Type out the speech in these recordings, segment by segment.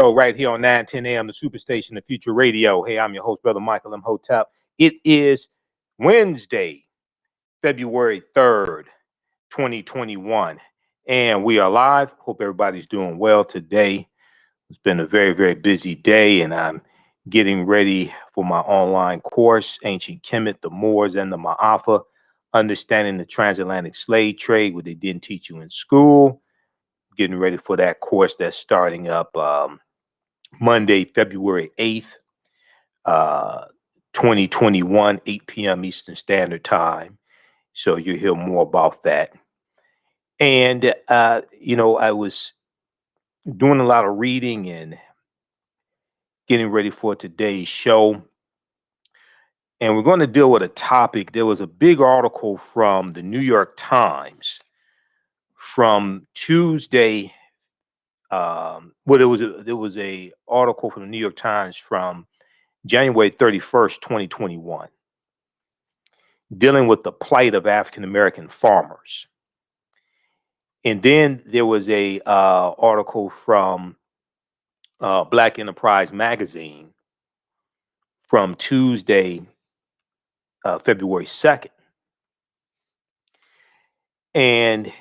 Oh, right here on 910 a.m., the Superstation, the Future Radio. Hey, I'm your host, Brother Michael Imhotep. It is Wednesday, February 3rd, 2021, and we are live. Hope everybody's doing well today. It's been a very, very busy day, and I'm getting ready for my online course, Ancient Kemet, the Moors, and the Ma'afa, Understanding the Transatlantic Slave Trade, what they didn't teach you in school. Getting ready for that course that's starting up Monday, February 8th, 2021, 8 p.m. Eastern Standard Time. So you'll hear more about that. And, I was doing a lot of reading and getting ready for today's show. And we're going to deal with a topic. There was a big article from the New York Times from Tuesday. There was a article from the New York Times from January 31st, 2021, dealing with the plight of African American farmers. And then there was a article from Black Enterprise Magazine from Tuesday, February 2nd. And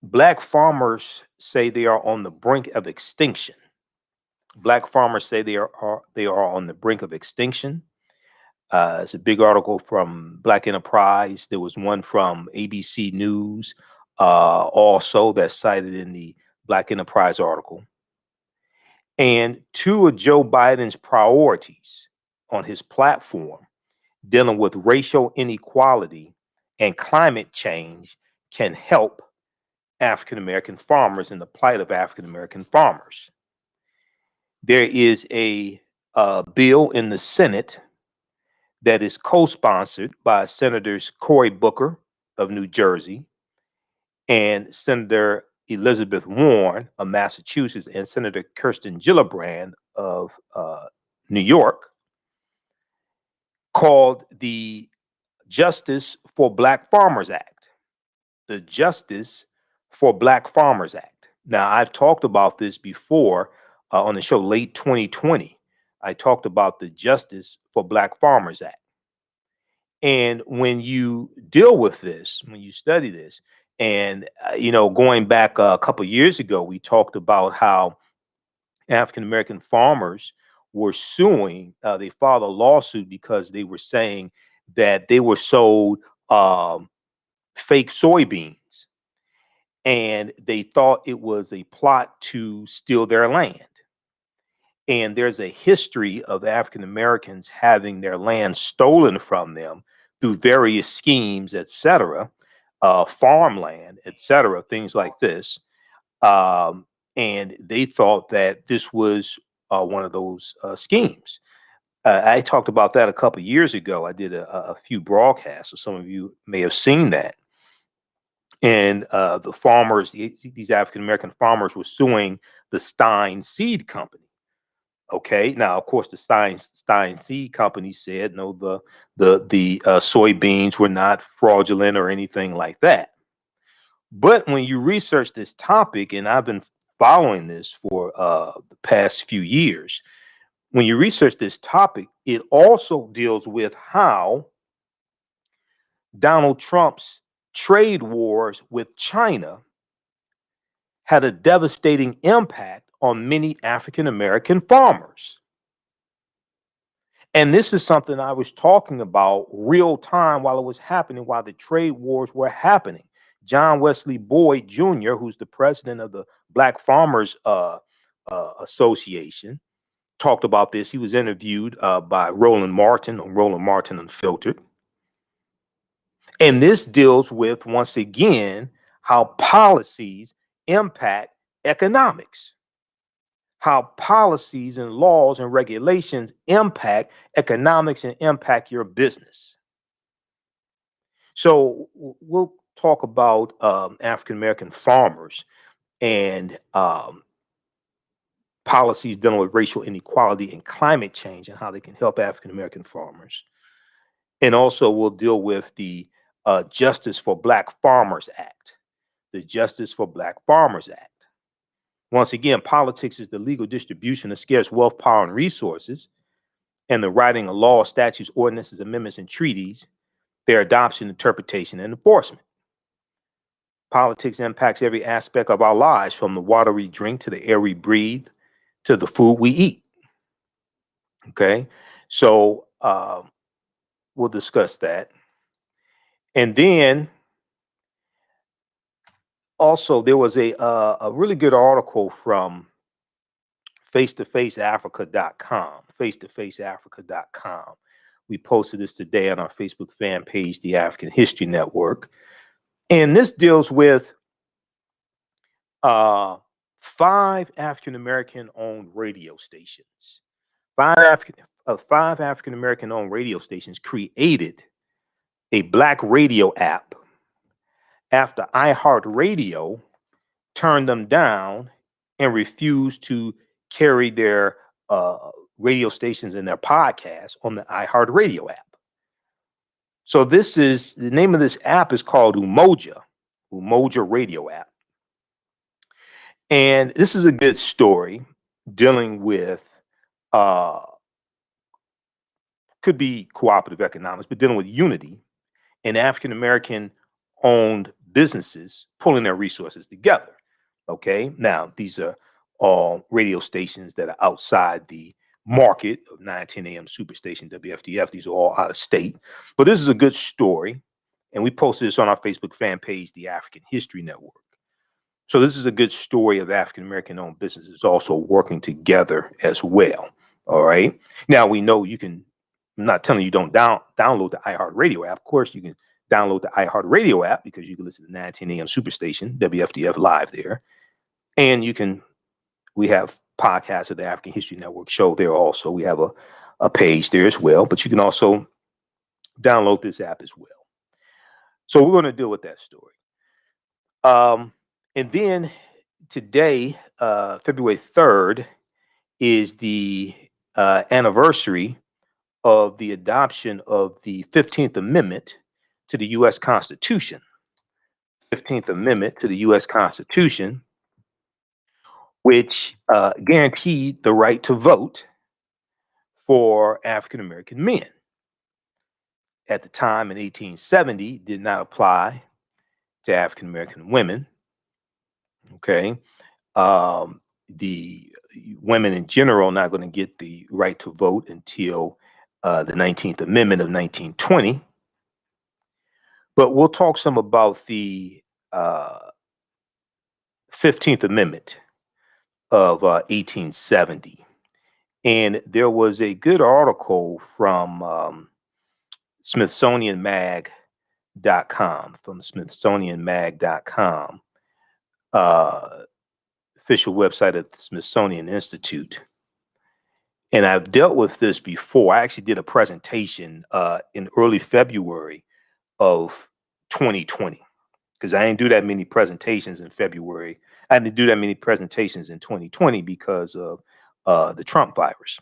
Black farmers say they are on the brink of extinction. Black farmers say they are on the brink of extinction. It's a big article from Black Enterprise. There was one from ABC News also that's cited in the Black Enterprise article. And two of Joe Biden's priorities on his platform dealing with racial inequality and climate change can help African American farmers and the plight of African American farmers. There is a bill in the Senate that is co-sponsored by Senators Cory Booker of New Jersey and Senator Elizabeth Warren of Massachusetts and Senator Kirsten Gillibrand of New York, called the Justice for Black Farmers Act. The Justice for Black Farmers Act. Now, I've talked about this before on the show late 2020. I talked about the Justice for Black Farmers Act. And when you deal with this, when you study this, and, going back a couple of years ago, we talked about how African American farmers were suing. They filed a lawsuit because they were saying that they were sold fake soybeans, and they thought it was a plot to steal their land. And there's a history of African Americans having their land stolen from them through various schemes, etc., farmland, etc., things like this. And they thought that this was one of those schemes. I talked about that a couple of years ago. I did a few broadcasts, so some of you may have seen that. And the farmers, these African American farmers, were suing the Stein Seed Company. Okay, now of course the Stein Seed Company said no, the soybeans were not fraudulent or anything like that. But when you research this topic, and I've been following this for the past few years, when you research this topic, it also deals with how Donald Trump's trade wars with China had a devastating impact on many African American farmers. And this is something I was talking about real time while it was happening, while the trade wars were happening. John Wesley Boyd Jr., who's the president of the Black Farmers Association, talked about this. He was interviewed by Roland Martin on Roland Martin Unfiltered. And this deals with, once again, how policies impact economics, how policies and laws and regulations impact economics and impact your business. So we'll talk about African American farmers and policies dealing with racial inequality and climate change and how they can help African American farmers. And also we'll deal with the Justice for Black Farmers Act, the Justice for Black Farmers Act. Once again, politics is the legal distribution of scarce wealth, power, and resources, and the writing of laws, statutes, ordinances, amendments, and treaties, their adoption, interpretation, and enforcement. Politics impacts every aspect of our lives, from the water we drink to the air we breathe to the food we eat. Okay, so we'll discuss that. And then also there was a really good article from face-to-faceafrica.com, face-to-faceafrica.com. We posted this today on our Facebook fan page, the African History Network. And this deals with 5 African American owned radio stations. Five African American owned radio stations created a black radio app after iHeart Radio turned them down and refused to carry their radio stations and their podcasts on the iHeart Radio app. So this is the name of this app is called Umoja Radio app. And this is a good story dealing with could be cooperative economics, but dealing with unity and African American owned businesses pulling their resources together. Okay, now these are all radio stations that are outside the market of 910 AM Superstation WFDF. These are all out of state, but this is a good story, and we posted this on our Facebook fan page, the African History Network. So this is a good story of African American owned businesses also working together as well. All right, now we know you can. I'm not telling you don't download the iHeart Radio app. Of course, you can download the iHeart Radio app because you can listen to 910 AM Superstation WFDF live there. And we have podcasts of the African History Network show there also. We have a page there as well, but you can also download this app as well. So we're going to deal with that story. And then today, February 3rd, is the anniversary of the adoption of the 15th Amendment to the U.S. Constitution. 15th Amendment to the U.S. Constitution, which guaranteed the right to vote for African American men. At the time in 1870, did not apply to African American women. Okay, the women in general not going to get the right to vote until the 19th Amendment of 1920. But we'll talk some about the 15th Amendment of 1870. And there was a good article from SmithsonianMag.com, official website of the Smithsonian Institute. And I've dealt with this before. I actually did a presentation in early February of 2020, because I didn't do that many presentations in February. I didn't do that many presentations in 2020 because of the Trump virus.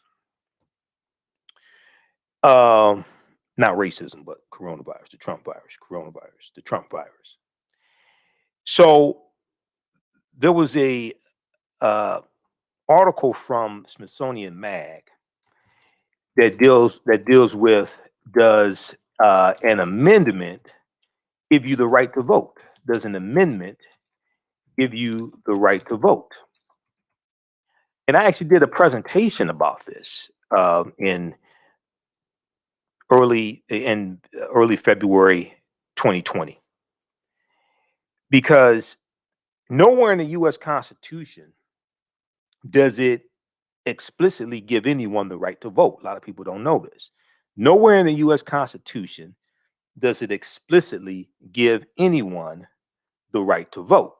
Not racism, but coronavirus, the Trump virus. So there was a article from Smithsonian Mag that deals with, does an amendment give you the right to vote? Does an amendment give you the right to vote? And I actually did a presentation about this in early February 2020, because nowhere in the U.S. Constitution does it explicitly give anyone the right to vote. A lot of people don't know this. Nowhere in the U.S. Constitution does it explicitly give anyone the right to vote.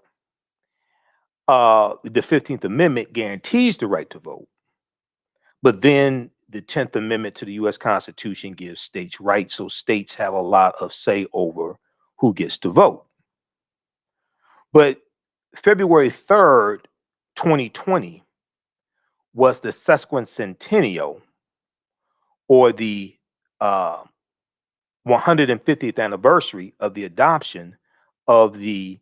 The 15th Amendment guarantees the right to vote, but then the 10th Amendment to the U.S. Constitution gives states rights, so states have a lot of say over who gets to vote. But February 3rd, 2020 was the sesquicentennial, or the 150th anniversary of the adoption of the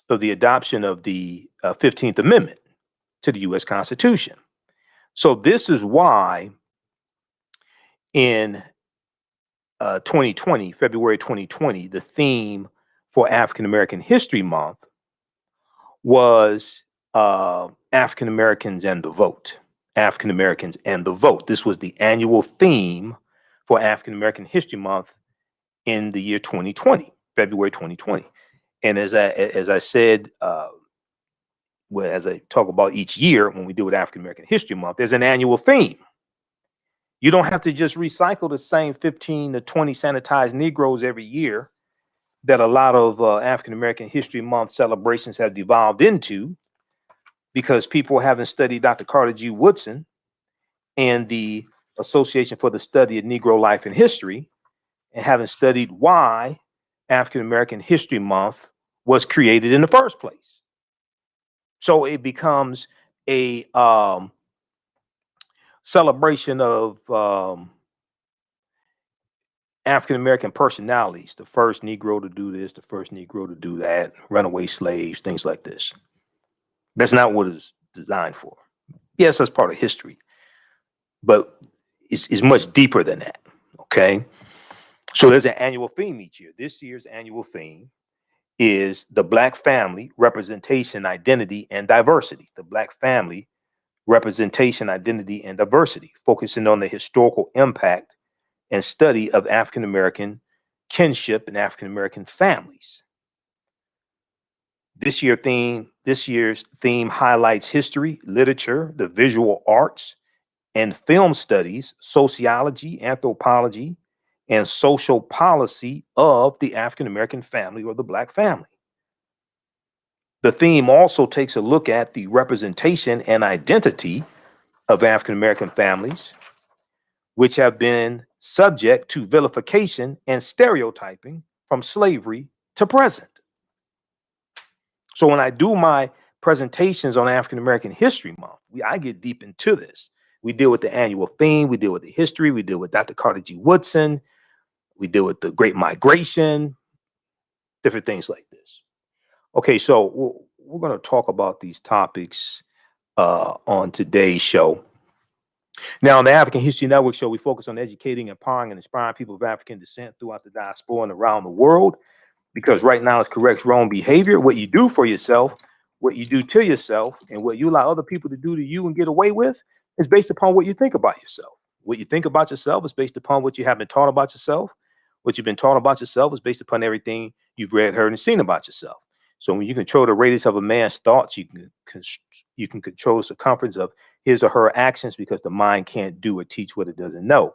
of the adoption of the 15th Amendment to the U.S. Constitution. So this is why in 2020, February 2020, the theme for African American History Month was African Americans and the vote. African Americans and the vote. This was the annual theme for African American History Month in the year 2020, February 2020. And as I said, well, as I talk about each year when we do it African American History Month, there's an annual theme. You don't have to just recycle the same 15 to 20 sanitized Negroes every year that a lot of African American History Month celebrations have devolved into, because people haven't studied Dr. Carter G. Woodson and the Association for the Study of Negro Life and History, and haven't studied why African American History Month was created in the first place. So it becomes a celebration of African American personalities, the first Negro to do this, the first Negro to do that, runaway slaves, things like this. That's not what it's designed for. Yes, that's part of history, but it's much deeper than that. Okay. So there's an annual theme each year. This year's annual theme is the Black family, representation, identity, and diversity. The Black family, representation, identity, and diversity, focusing on the historical impact and study of African American kinship and African American families. This year's theme highlights history, literature, the visual arts, and film studies, sociology, anthropology, and social policy of the African American family or the Black family. The theme also takes a look at the representation and identity of African American families, which have been subject to vilification and stereotyping from slavery to present. So when I do my presentations on African American History Month, I get deep into this. We deal with the annual theme, we deal with the history, we deal with Dr. Carter G. Woodson, we deal with the Great Migration, different things like this. Okay, so we're going to talk about these topics on today's show. Now, on the African History Network show, we focus on educating, empowering, and inspiring people of African descent throughout the diaspora and around the world, because right now it's corrects wrong behavior. What you do for yourself, what you do to yourself, and what you allow other people to do to you and get away with is based upon what you think about yourself. What you think about yourself is based upon what you have been taught about yourself. What you've been taught about yourself is based upon everything you've read, heard, and seen about yourself. So when you control the radius of a man's thoughts, you can control the circumference of his or her actions, because the mind can't do or teach what it doesn't know.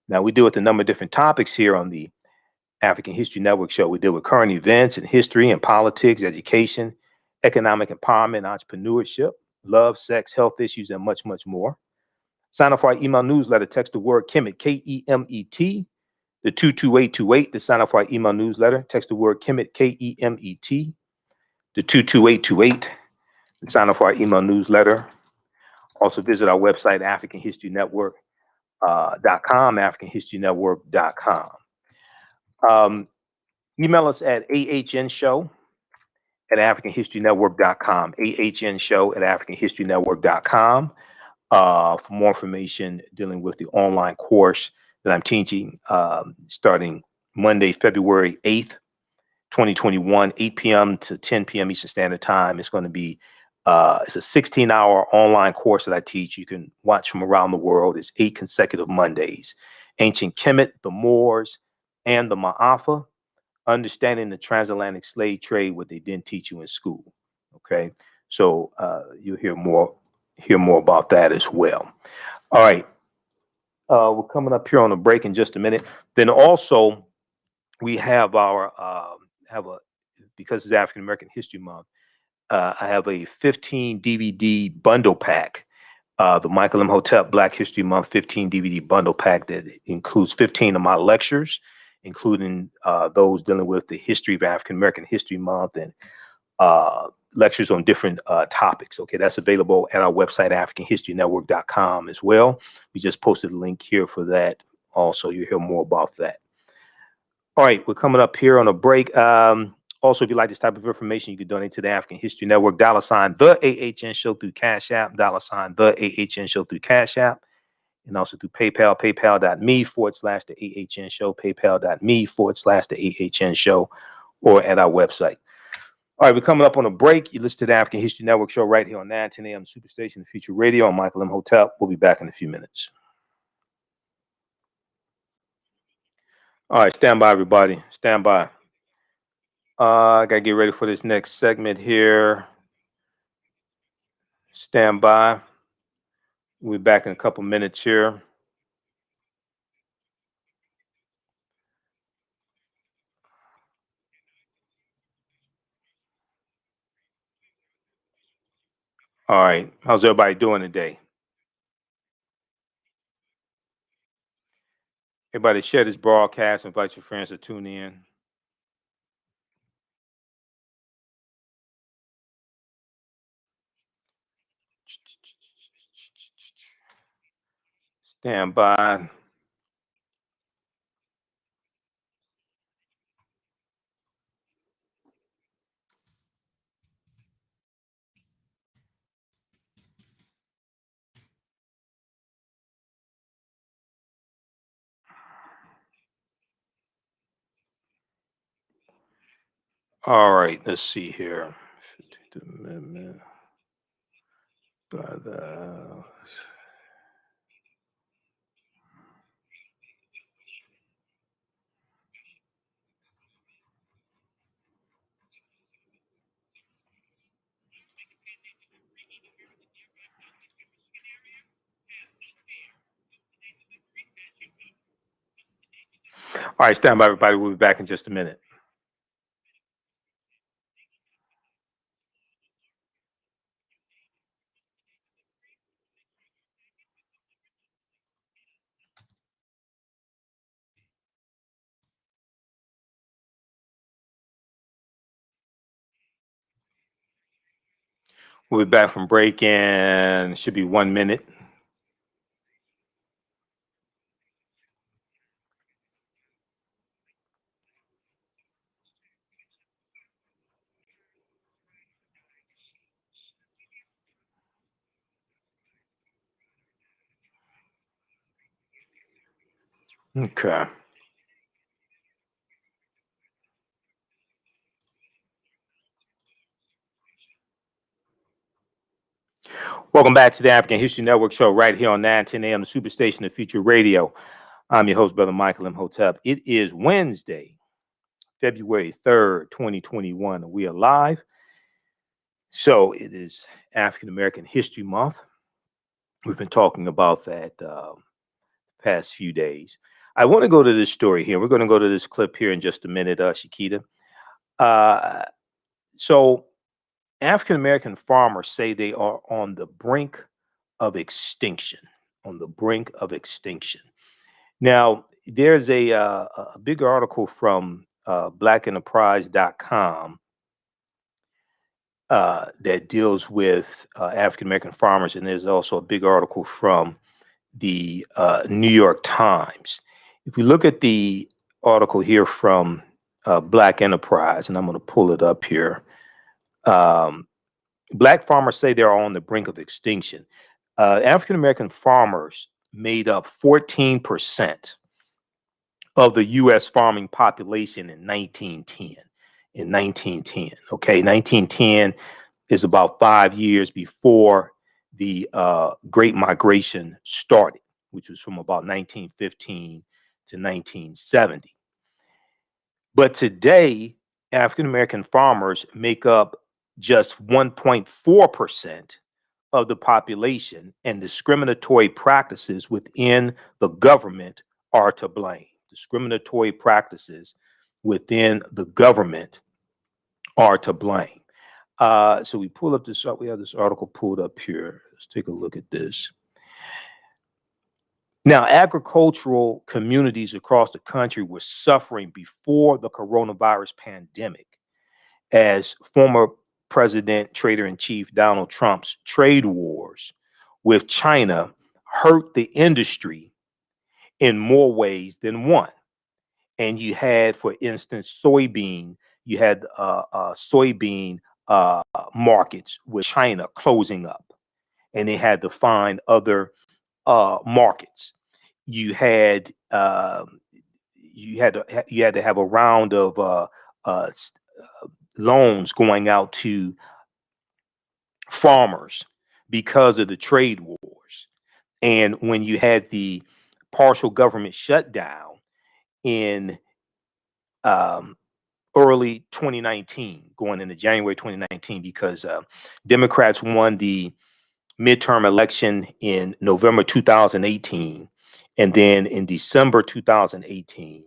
Now, we deal with a number of different topics here on the African History Network show. We deal with current events and history and politics, education, economic empowerment, entrepreneurship, love, sex, health issues, and much, much more. Sign up for our email newsletter. Text the word Kemet, K-E-M-E-T, to 22828 to sign up for our email newsletter. Text the word Kemet, K-E-M-E-T, to 22828 to sign up for our email newsletter. Also visit our website, AfricanHistoryNetwork.com, AfricanHistoryNetwork.com. Email us at ahnshow@AfricanHistoryNetwork.com, ahnshow@AfricanHistoryNetwork.com. For more information dealing with the online course that I'm teaching starting Monday, February 8th, 2021, 8 p.m. to 10 p.m. Eastern Standard Time. It's going to be it's a 16-hour online course that I teach. You can watch from around the world. It's 8 consecutive Mondays. Ancient Kemet, the Moors, and the Ma'afa, understanding the transatlantic slave trade, what they didn't teach you in school. Okay, so you'll hear more about that as well. All right, we're coming up here on a break in just a minute. Then also we have our because it's African American History Month, I have a 15 DVD bundle pack, the Michael Imhotep Black History Month 15 DVD bundle pack that includes 15 of my lectures, including those dealing with the history of African American History Month and lectures on different topics. Okay, that's available at our website, AfricanHistoryNetwork.com as well. We just posted a link here for that. Also, you'll hear more about that. All right, we're coming up here on a break. Also, if you like this type of information, you can donate to the African History Network, $ the AHN Show through Cash App, $ the AHN Show through Cash App, and also through PayPal, paypal.me/the AHN Show, paypal.me/the AHN Show, or at our website. All right, we're coming up on a break. You listen to the African History Network show right here on 910 a.m. Superstation, Future Radio. I'm Michael Imhotep. We'll be back in a few minutes. All right, stand by, everybody. Stand by. I got to get ready for this next segment here. Stand by. We'll be back in a couple minutes here. All right, how's everybody doing today? Everybody share this broadcast. Invite your friends to tune in. Stand by. All right, let's see here. 15th Amendment. By the... All right, stand by, everybody. We'll be back in just a minute. We'll be back from break in, should be 1 minute. Okay. Welcome back to the African History Network show right here on 910 a.m. the Superstation of Future Radio. I'm your host, Brother Michael Imhotep. It is Wednesday, February 3rd, 2021, and we are live. So it is African American History Month. We've been talking about that past few days. I want to go to this story here. We're going to go to this clip here in just a minute, Shakita. So African American farmers say they are on the brink of extinction. On the brink of extinction. Now, there's a big article from blackenterprise.com that deals with African American farmers, and there's also a big article from the New York Times. If we look at the article here from Black Enterprise, and I'm going to pull it up here. Black farmers say they're on the brink of extinction. African American farmers made up 14% of the U.S. farming population in 1910. In 1910, okay, 1910 is about 5 years before the Great Migration started, which was from about 1915 to 1970. But today, African American farmers make up just 1.4% of the population, and discriminatory practices within the government are to blame. Discriminatory practices within the government are to blame. So we pull up this, we have this article pulled up here. Let's take a look at this. Now, agricultural communities across the country were suffering before the coronavirus pandemic, as former President Trader-in-Chief Donald Trump's trade wars with China hurt the industry in more ways than one. And you had, for instance, soybean you had soybean markets with China closing up, and they had to find other markets. You had you had to have a round of uh, loans going out to farmers because of the trade wars. And when you had the partial government shutdown in um, early 2019, going into January 2019, because Democrats won the midterm election in November 2018. And then in December 2018,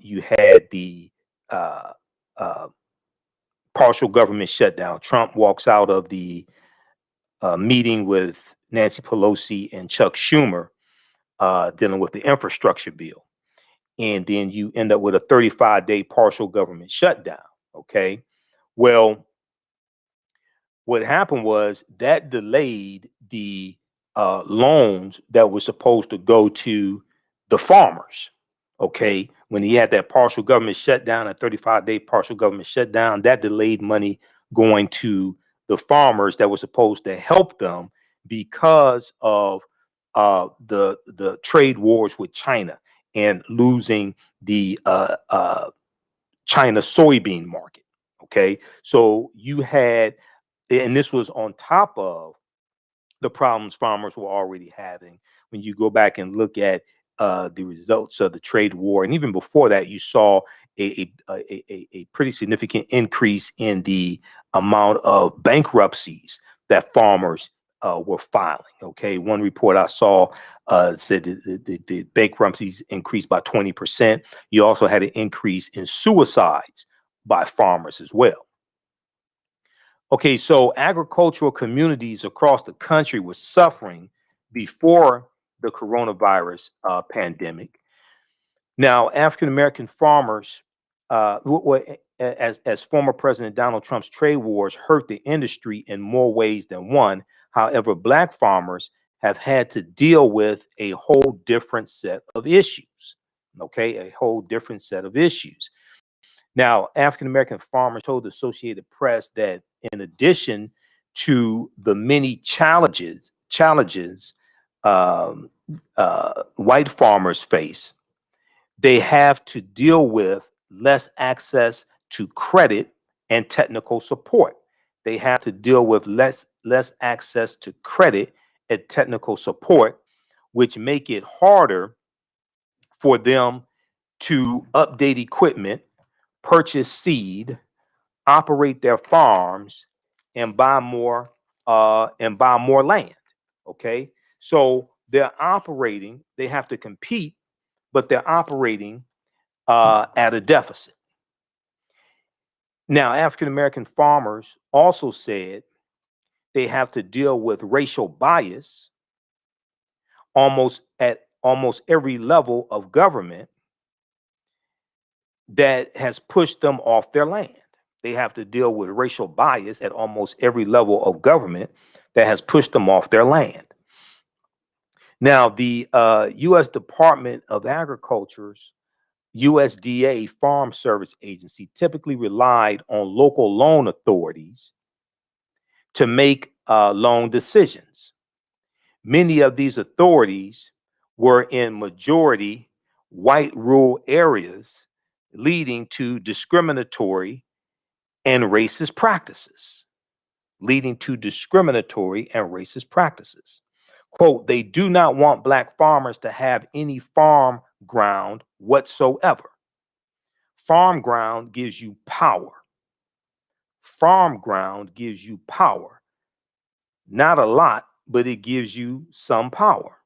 you had the uh, uh, partial government shutdown. Trump walks out of the meeting with Nancy Pelosi and Chuck Schumer dealing with the infrastructure bill. And then you end up with a 35-day partial government shutdown. Okay. Well, what happened was that delayed the loans that were supposed to go to the farmers. Okay. When he had that partial government shutdown, a 35-day partial government shutdown, that delayed money going to the farmers that were supposed to help them because of the trade wars with China and losing the China soybean market. Okay. So you had, and this was on top of the problems farmers were already having. When you go back and look at the results of the trade war, and even before that, you saw a pretty significant increase in the amount of bankruptcies that farmers were filing. Okay, one report I saw said that the bankruptcies increased by 20%. You also had an increase in suicides by farmers as well. Okay, so agricultural communities across the country were suffering before the coronavirus pandemic. Now, African American farmers, as former President Donald Trump's trade wars hurt the industry in more ways than one. However, Black farmers have had to deal with a whole different set of issues. Okay, a whole different set of issues. Now, African American farmers told the Associated Press that in addition to the many challenges white farmers face, they have to deal with less access to credit and technical support. They have to deal with less access to credit and technical support, which make it harder for them to update equipment, purchase seed, operate their farms, and buy more land. Okay, so they're operating. They have to compete, but they're operating at a deficit. Now, African American farmers also said they have to deal with racial bias almost every level of government that has pushed them off their land. They have to deal with racial bias at almost every level of government that has pushed them off their land. Now, the U.S. Department of Agriculture's USDA Farm Service Agency typically relied on local loan authorities to make loan decisions. Many of these authorities were in majority white rural areas, leading to discriminatory and racist practices. Leading to discriminatory and racist practices. Quote, they do not want Black farmers to have any farm ground whatsoever. Farm ground gives you power. Farm ground gives you power. Not a lot, but it gives you some power,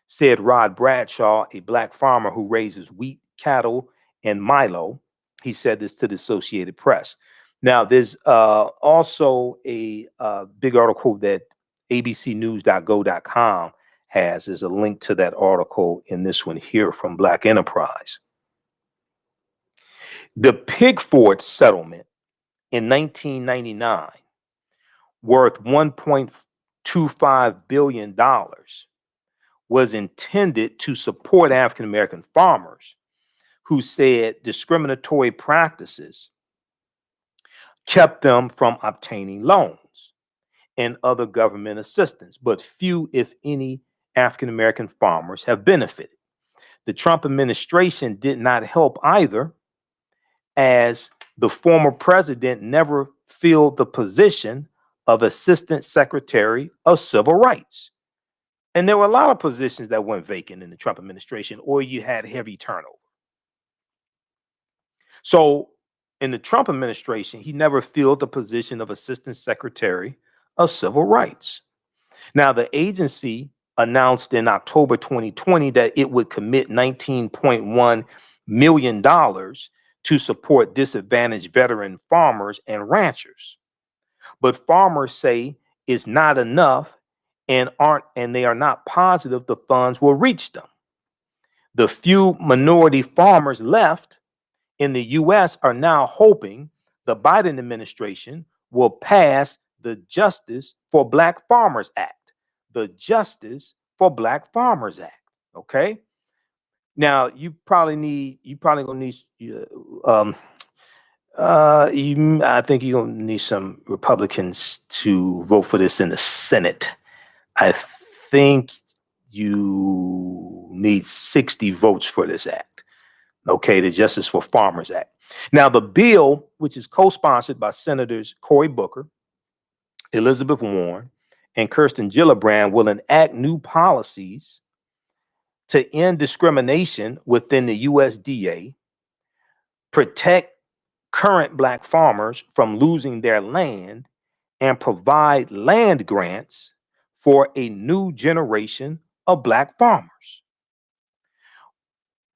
said Rod Bradshaw, a Black farmer who raises wheat, cattle, and Milo. He said this to the Associated Press. Now, there's also a big article that abcnews.go.com has. There's a link to that article in this one here from Black Enterprise. The Pigford settlement in 1999, worth $1.25 billion, was intended to support African American farmers who said discriminatory practices kept them from obtaining loans and other government assistance, but few, if any, African American farmers have benefited. The Trump administration did not help either, as the former president never filled the position of Assistant Secretary of Civil Rights. And there were a lot of positions that went vacant in the Trump administration, or you had heavy turnover. So in the Trump administration, he never filled the position of Assistant Secretary of Civil Rights. Now, the agency announced in October 2020 that it would commit $19.1 million to support disadvantaged veteran farmers and ranchers. But farmers say it's not enough and they are not positive the funds will reach them. The few minority farmers left in the US are now hoping the Biden administration will pass the Justice for Black Farmers Act. The Justice for Black Farmers Act. Okay. Now you probably gonna need I think you're gonna need some Republicans to vote for this in the Senate. I think you need 60 votes for this act. Okay, the Justice for Farmers Act. Now, the bill, which is co-sponsored by Senators Cory Booker, Elizabeth Warren, and Kirsten Gillibrand, will enact new policies to end discrimination within the USDA, protect current Black farmers from losing their land, and provide land grants for a new generation of Black farmers.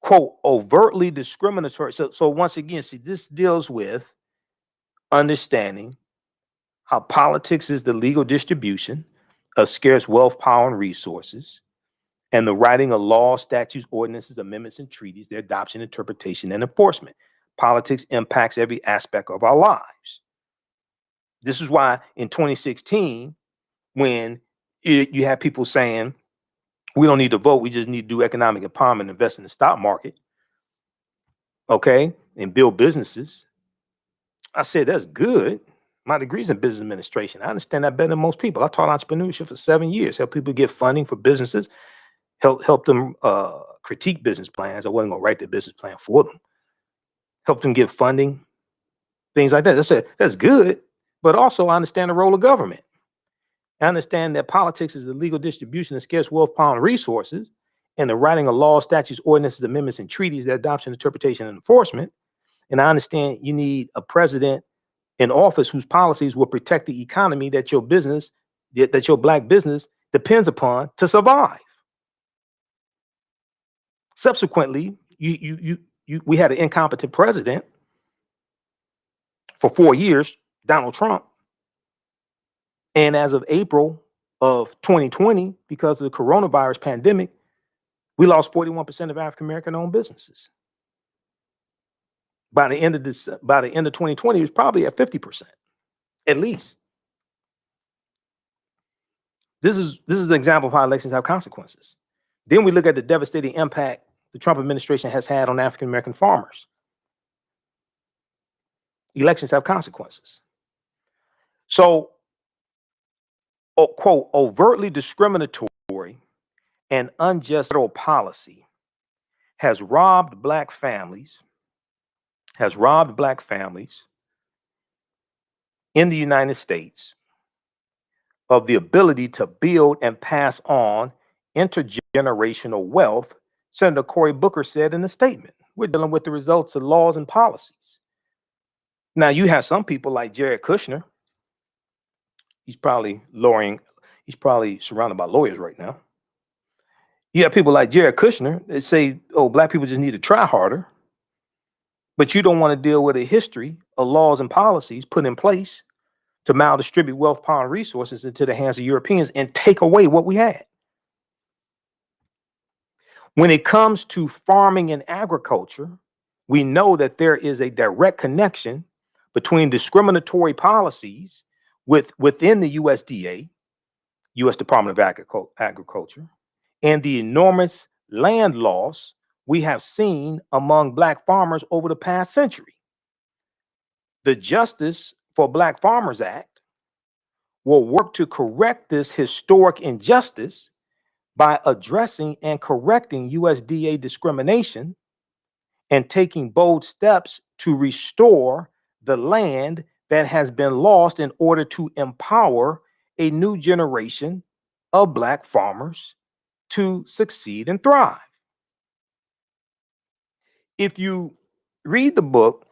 Quote, overtly discriminatory. So once again, see, this deals with understanding how politics is the legal distribution of scarce wealth, power, and resources, and the writing of laws, statutes, ordinances, amendments, and treaties, their adoption, interpretation, and enforcement. Politics impacts every aspect of our lives. This is why in 2016, when you have people saying, we don't need to vote, we just need to do economic empowerment, invest in the stock market, okay, and build businesses. I said, that's good. My degree's in business administration. I understand that better than most people. I taught entrepreneurship for 7 years, help people get funding for businesses, help them critique business plans. I wasn't going to write the business plan for them. Help them get funding, things like that. I said, that's good. But also, I understand the role of government. I understand that politics is the legal distribution of scarce wealth, power, and resources, and the writing of laws, statutes, ordinances, amendments, and treaties, their adoption, interpretation, and enforcement. And I understand you need a president in office whose policies will protect the economy that your business, that your Black business depends upon to survive. Subsequently, we had an incompetent president for 4 years, Donald Trump. And as of April of 2020, because of the coronavirus pandemic, we lost 41% of African American owned businesses. By the end of 2020, it was probably at 50%, at least. This is an example of how elections have consequences. Then we look at the devastating impact the Trump administration has had on African American farmers. Elections have consequences. So, quote, overtly discriminatory and unjust federal policy has robbed Black families in the United States of the ability to build and pass on intergenerational wealth, Senator Cory Booker said in a statement. We're dealing with the results of laws and policies. Now, you have some people like Jared Kushner. He's probably surrounded by lawyers right now. You have people like Jared Kushner that say, oh, Black people just need to try harder. But you don't want to deal with a history of laws and policies put in place to maldistribute wealth, power, and resources into the hands of Europeans and take away what we had. When it comes to farming and agriculture, we know that there is a direct connection between discriminatory policies within the USDA, U.S. Department of Agriculture, and the enormous land loss we have seen among Black farmers over the past century. The Justice for Black Farmers Act will work to correct this historic injustice by addressing and correcting USDA discrimination and taking bold steps to restore the land that has been lost in order to empower a new generation of Black farmers to succeed and thrive. If you read the book,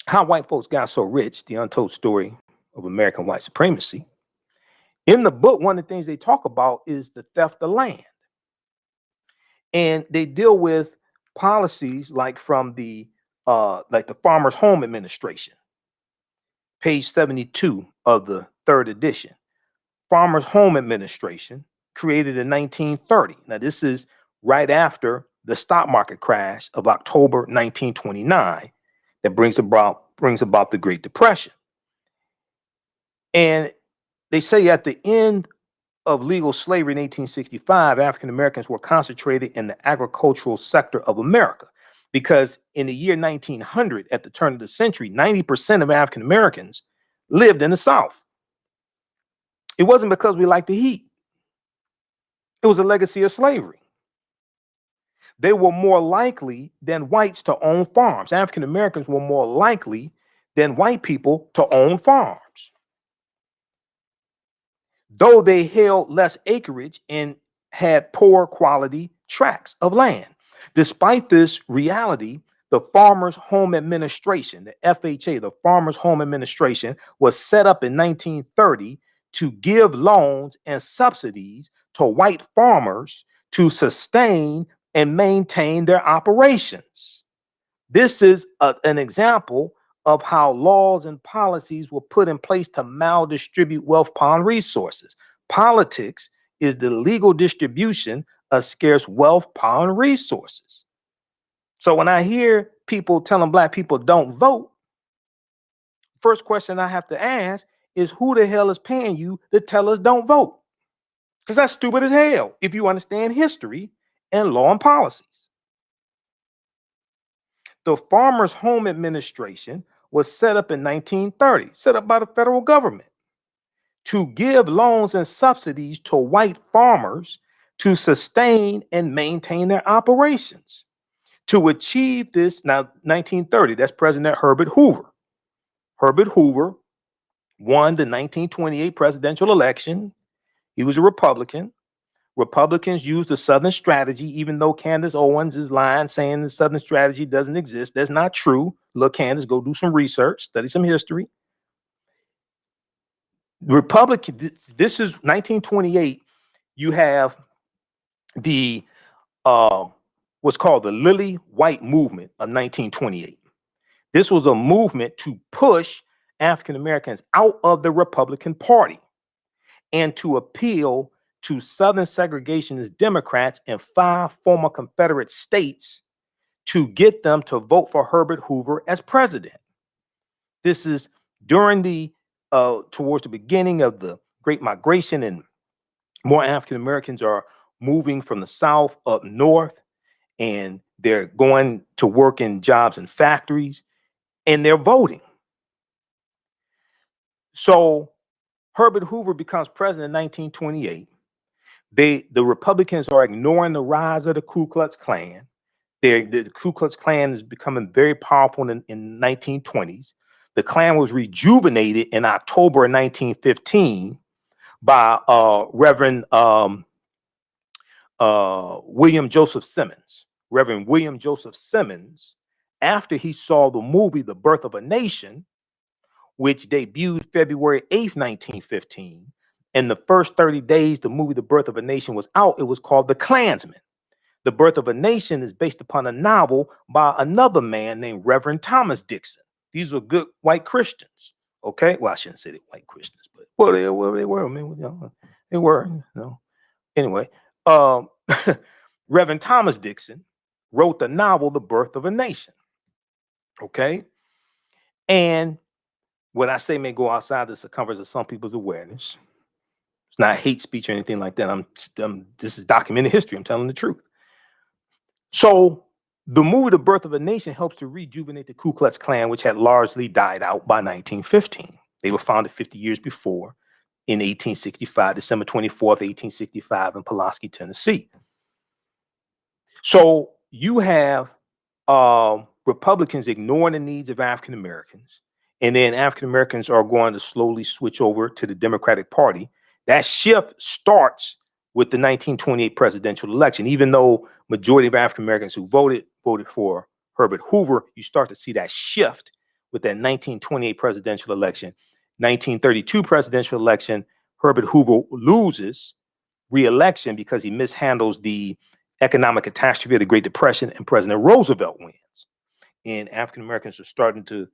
How White Folks Got So Rich, The Untold Story of American White Supremacy, in the book, one of the things they talk about is the theft of land. And they deal with policies like from the Farmers Home Administration, page 72 of the third edition. Farmers Home Administration, created in 1930. Now, this is right after the stock market crash of October 1929 that brings about the Great Depression. And they say at the end of legal slavery in 1865, African Americans were concentrated in the agricultural sector of America, because in the year 1900, at the turn of the century, 90% of African Americans lived in the South. It wasn't because we liked the heat. It was a legacy of slavery. They were more likely than whites to own farms. African Americans were more likely than white people to own farms, though they held less acreage and had poor quality tracts of land. Despite this reality, the Farmers Home Administration, the FHA, the Farmers Home Administration, was set up in 1930 to give loans and subsidies to white farmers to sustain and maintain their operations. This is an example of how laws and policies were put in place to maldistribute wealth upon resources. Politics is the legal distribution of scarce wealth upon resources. So when I hear people telling Black people don't vote, first question I have to ask is, who the hell is paying you to tell us don't vote? Because that's stupid as hell if you understand history and law and policies. The Farmers Home Administration was set up in 1930, set up by the federal government to give loans and subsidies to white farmers to sustain and maintain their operations. To achieve this, now 1930, that's President Herbert Hoover. Herbert Hoover won the 1928 presidential election. He was a Republican. Republicans used the Southern strategy, even though Candace Owens is lying, saying the Southern strategy doesn't exist. That's not true. Look, Candace, go do some research, study some history. Republican, this is 1928. You have the what's called the Lily White Movement of 1928. This was a movement to push African Americans out of the Republican Party and to appeal to Southern segregationist Democrats in 5 former Confederate states to get them to vote for Herbert Hoover as president. This is during towards the beginning of the Great Migration, and more African Americans are moving from the South up north, and they're going to work in jobs in factories, and they're voting. So Herbert Hoover becomes president in 1928. The Republicans are ignoring the rise of the Ku Klux Klan. The Ku Klux Klan is becoming very powerful in 1920s. The Klan was rejuvenated in October of 1915 by Reverend William Joseph Simmons. Reverend William Joseph Simmons, after he saw the movie The Birth of a Nation, which debuted February 8th, 1915. In the first 30 days the movie The Birth of a Nation was out, it was called The Klansman. The Birth of a Nation is based upon a novel by another man named Reverend Thomas Dixon. These were good white Christians. Okay, well, I shouldn't say they're white Christians, but well, they were. I mean, they were. Anyway, Reverend Thomas Dixon wrote the novel The Birth of a Nation. Okay, and when I say may go outside the circumference of some people's awareness, it's not hate speech or anything like that. This is documented history. I'm telling the truth. So the movie The Birth of a Nation helps to rejuvenate the Ku Klux Klan, which had largely died out by 1915. They were founded 50 years before in 1865, December 24th, 1865, in Pulaski, Tennessee. So you have Republicans ignoring the needs of African Americans, and then African Americans are going to slowly switch over to the Democratic Party. That shift starts with the 1928 presidential election. Even though majority of African Americans who voted for Herbert Hoover, you start to see that shift with that 1928 presidential election. 1932 presidential election, Herbert Hoover loses re-election because he mishandles the economic catastrophe of the Great Depression, and President Roosevelt wins. And African Americans are starting to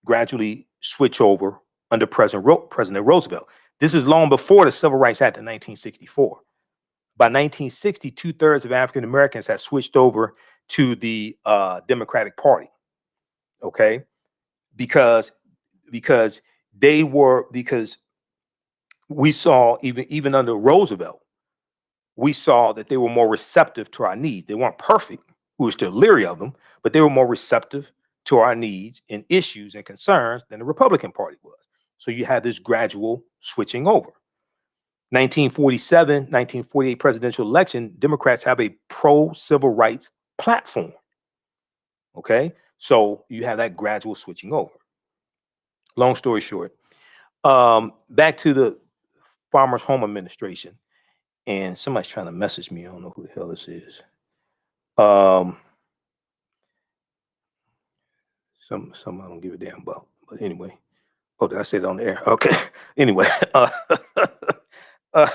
gradually switch over under President Roosevelt. This is long before the Civil Rights Act of 1964. By 1960, 2/3 of African Americans had switched over to the Democratic Party. Okay, because we saw even under Roosevelt, we saw that they were more receptive to our needs. They weren't perfect. We were still leery of them, but they were more receptive to our needs and issues and concerns than the Republican Party was. So you had this gradual switching over. 1947, 1948 presidential election, Democrats have a pro-civil rights platform. Okay, so you have that gradual switching over. Long story short, back to the Farmers Home Administration. And somebody's trying to message me. I don't know who the hell this is. Some I don't give a damn about. But anyway. Oh, did I say it on the air? Okay. Anyway. All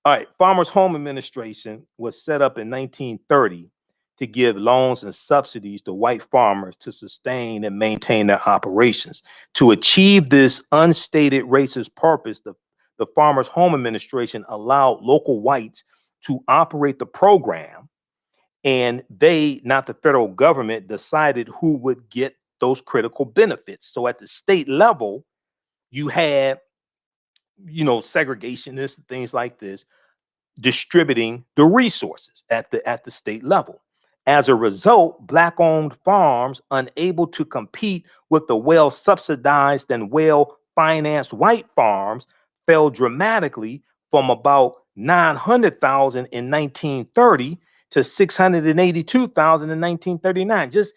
right. Farmers Home Administration was set up in 1930 to give loans and subsidies to white farmers to sustain and maintain their operations. To achieve this unstated racist purpose, the Farmers Home Administration allowed local whites to operate the program, and they, not the federal government, decided who would get those critical benefits. So at the state level, you had, segregationists, things like this, distributing the resources at the state level. As a result, Black-owned farms, unable to compete with the well-subsidized and well-financed white farms, fell dramatically from about 900,000 in 1930 to 682,000 in 1939. Just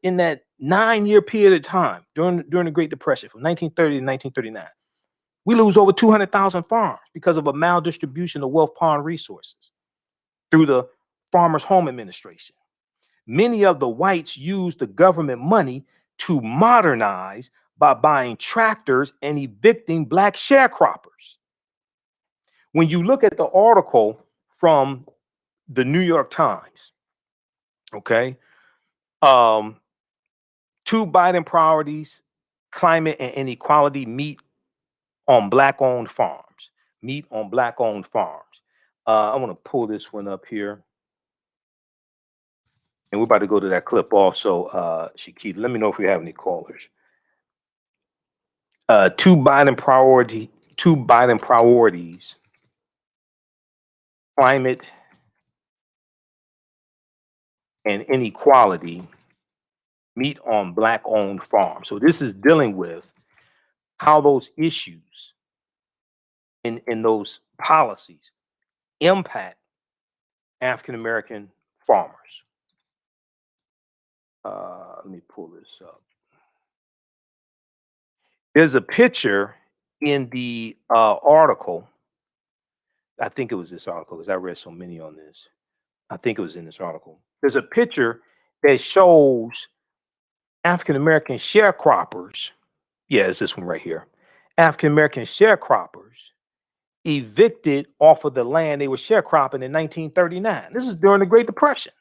in that 9-year period of time during the Great Depression, from 1930 to 1939. We lose over 200,000 farms because of a maldistribution of wealth pond resources through the Farmers Home Administration. Many of the whites used the government money to modernize by buying tractors and evicting Black sharecroppers. When you look at the article from the New York Times, okay, two Biden priorities, climate and inequality, meet on Black-owned farms. Meet on Black-owned farms. I want to pull this one up here. And we're about to go to that clip also, Shakita. Let me know if we have any callers. Two Biden priorities, climate and inequality, meet on Black-owned farms. So this is dealing with how those issues in those policies impact African-American farmers. Let me pull this up. There's a picture in the article. I think it was this article because I read so many on this. I think it was in this article. There's a picture that shows African-American sharecroppers. Yeah, it's this one right here. African-American sharecroppers evicted off of the land they were sharecropping in 1939. This is during the Great Depression.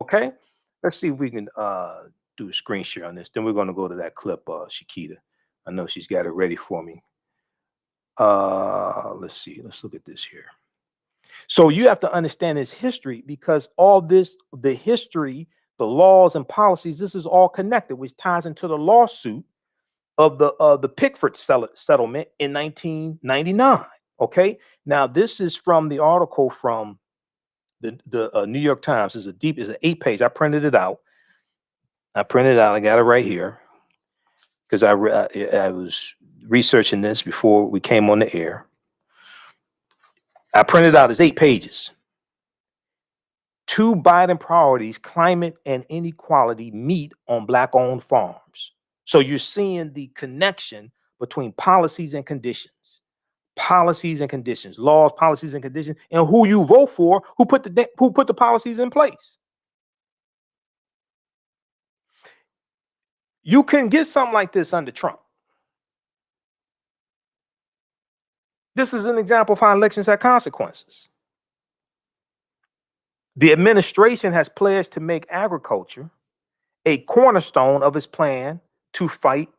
Okay, let's see if we can do a screen share on this. Then we're going to go to that clip, Shakita. I know she's got it ready for me. Let's see. Let's look at this here. So you have to understand this history, because all this, the history, the laws and policies, this is all connected, which ties into the lawsuit of the Pickford settlement in 1999. Okay. Now this is from the article from the New York Times is is an 8-page. I printed it out. I got it right here because I was researching this before we came on the air. I printed out as 8 pages. 2 Biden priorities, climate and inequality, meet on Black-owned farms. So you're seeing the connection between policies and conditions. Policies and conditions, laws, policies and conditions, and who you vote for, who put the policies in place. You can get something like this under Trump. This is an example of how elections have consequences. The administration has pledged to make agriculture a cornerstone of its plan to fight